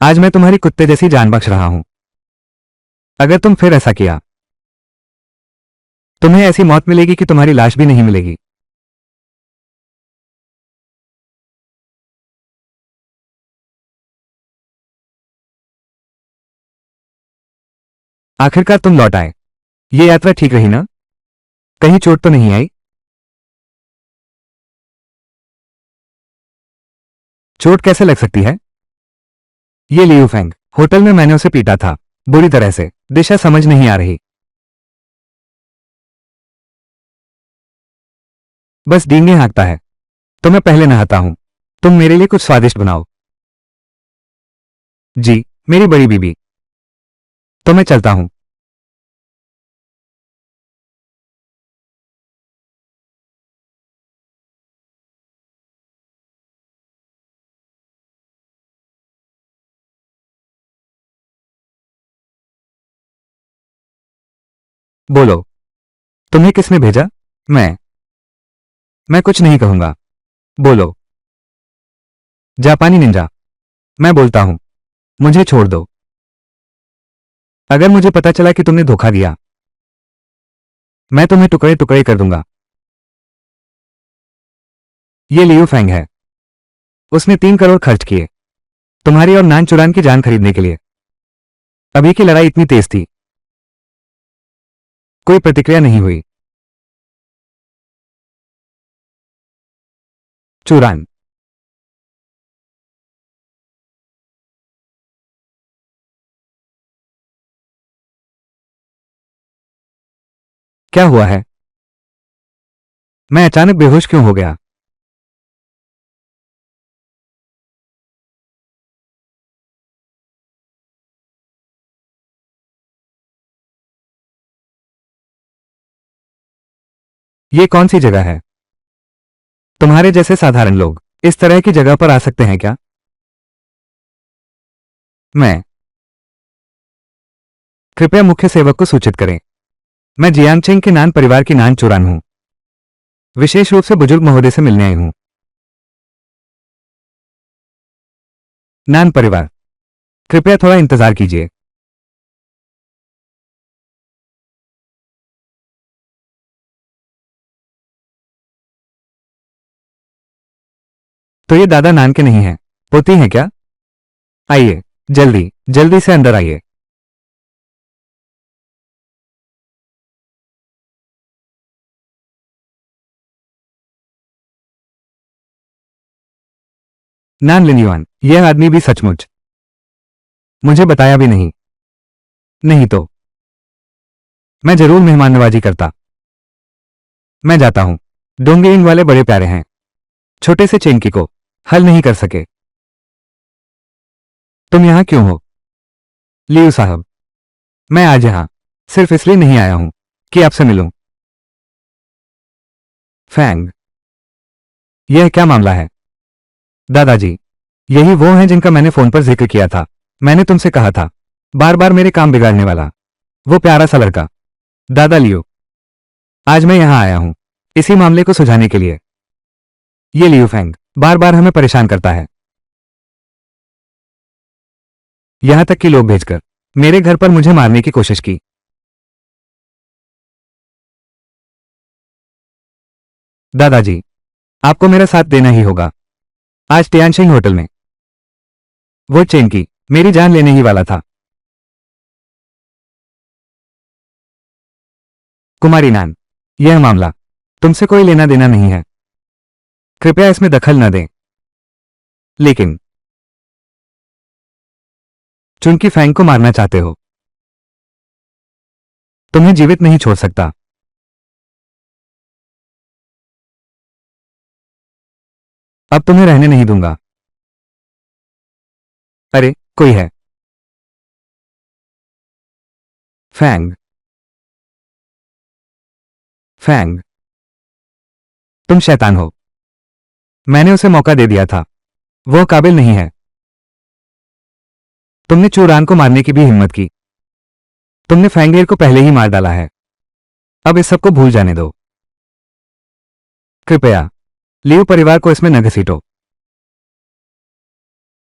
S1: आज मैं तुम्हारी कुत्ते जैसी जान बख्श रहा हूं। अगर तुम फिर ऐसा किया तुम्हें ऐसी मौत मिलेगी कि तुम्हारी लाश भी नहीं मिलेगी। आखिरकार तुम लौट आए। ये यात्रा ठीक रही ना? कहीं चोट तो नहीं आई? चोट कैसे लग सकती है? ये लियू फैंग, होटल में मैंने उसे पीटा था बुरी तरह से। दिशा समझ नहीं आ रही। बस डींगे हाँकता है। तो मैं पहले नहाता हूं। तुम मेरे लिए कुछ स्वादिष्ट बनाओ। जी, मेरी बड़ी बीबी। तो मैं चलता हूं। बोलो, तुम्हें किसने भेजा? मैं कुछ नहीं कहूंगा। बोलो। जापानी निंजा। मैं बोलता हूं, मुझे छोड़ दो। अगर मुझे पता चला कि तुमने धोखा दिया मैं तुम्हें टुकड़े टुकड़े कर दूंगा। ये लियू फैंग है। उसने 3 करोड़ खर्च किए तुम्हारी और नान चुरान की जान खरीदने के लिए। अभी की लड़ाई इतनी तेज थी। कोई प्रतिक्रिया नहीं हुई। चुरान, क्या हुआ है? मैं अचानक बेहोश क्यों हो गया? ये कौन सी जगह है? तुम्हारे जैसे साधारण लोग इस तरह की जगह पर आ सकते हैं क्या? मैं कृपया मुख्य सेवक को सूचित करें। मैं जियांगचेंग के नान परिवार की नान चुरान हूं। विशेष रूप से बुजुर्ग महोदय से मिलने आई हूं। नान परिवार, कृपया थोड़ा इंतजार कीजिए। तो ये दादा नान के नहीं हैं, पोती हैं क्या? आइए, जल्दी जल्दी से अंदर आइए। नान लिन्युआन, यह आदमी भी सचमुच मुझे बताया भी नहीं। नहीं तो मैं जरूर मेहमान नवाजी करता। मैं जाता हूं। डोंगेइन वाले बड़े प्यारे हैं, छोटे से चेंकी को हल नहीं कर सके। तुम यहां क्यों हो? लियू साहब, मैं आज यहां सिर्फ इसलिए नहीं आया हूं कि आपसे मिलूं। फैंग, यह क्या मामला है? दादाजी, यही वो हैं जिनका मैंने फोन पर जिक्र किया था। मैंने तुमसे कहा था, बार बार मेरे काम बिगाड़ने वाला वो प्यारा सा लड़का। दादा लियो, आज मैं यहां आया हूं इसी मामले को सुलझाने के लिए। ये लियो फैंग बार बार हमें परेशान करता है, यहां तक कि लोग भेजकर मेरे घर पर मुझे मारने की कोशिश की। दादाजी, आपको मेरा साथ देना ही होगा। आज टियानशिंग होटल में वो चेन की मेरी जान लेने ही वाला था। कुमारी नान, यह मामला तुमसे कोई लेना देना नहीं है, कृपया इसमें दखल न दें। लेकिन चूंकि फैंग को मारना चाहते हो, तुम्हें जीवित नहीं छोड़ सकता। अब तुम्हें रहने नहीं दूंगा। अरे, कोई है। फैंग, फैंग, तुम शैतान हो। मैंने उसे मौका दे दिया था, वह काबिल नहीं है। तुमने चूरान को मारने की भी हिम्मत की। तुमने फैंगेर को पहले ही मार डाला है। अब इस सबको भूल जाने दो। कृपया लियो परिवार को इसमें न घसीटो।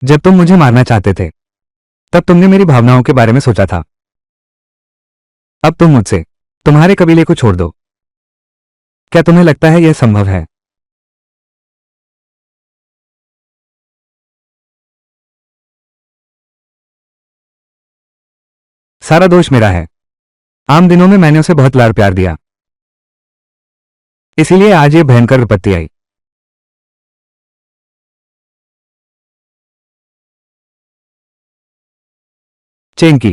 S1: जब तुम मुझे मारना चाहते थे, तब तुमने मेरी भावनाओं के बारे में सोचा था। अब तुम मुझसे तुम्हारे कबीले को छोड़ दो। क्या तुम्हें लगता है यह संभव है? सारा दोष मेरा है। आम दिनों में मैंने उसे बहुत लाड़ प्यार दिया, इसीलिए आज ये भयंकर विपत्ति आई। चेंकी,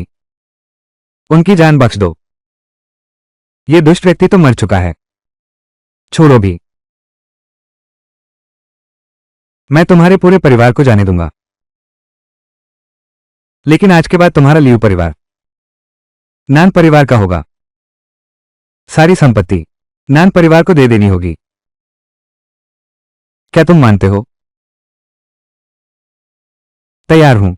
S1: उनकी जान बख्श दो। ये दुष्ट व्यक्ति तो मर चुका है। छोड़ो भी, मैं तुम्हारे पूरे परिवार को जाने दूंगा। लेकिन आज के बाद तुम्हारा लियू परिवार नान परिवार का होगा। सारी संपत्ति नान परिवार को दे देनी होगी। क्या तुम मानते हो? तैयार हूं।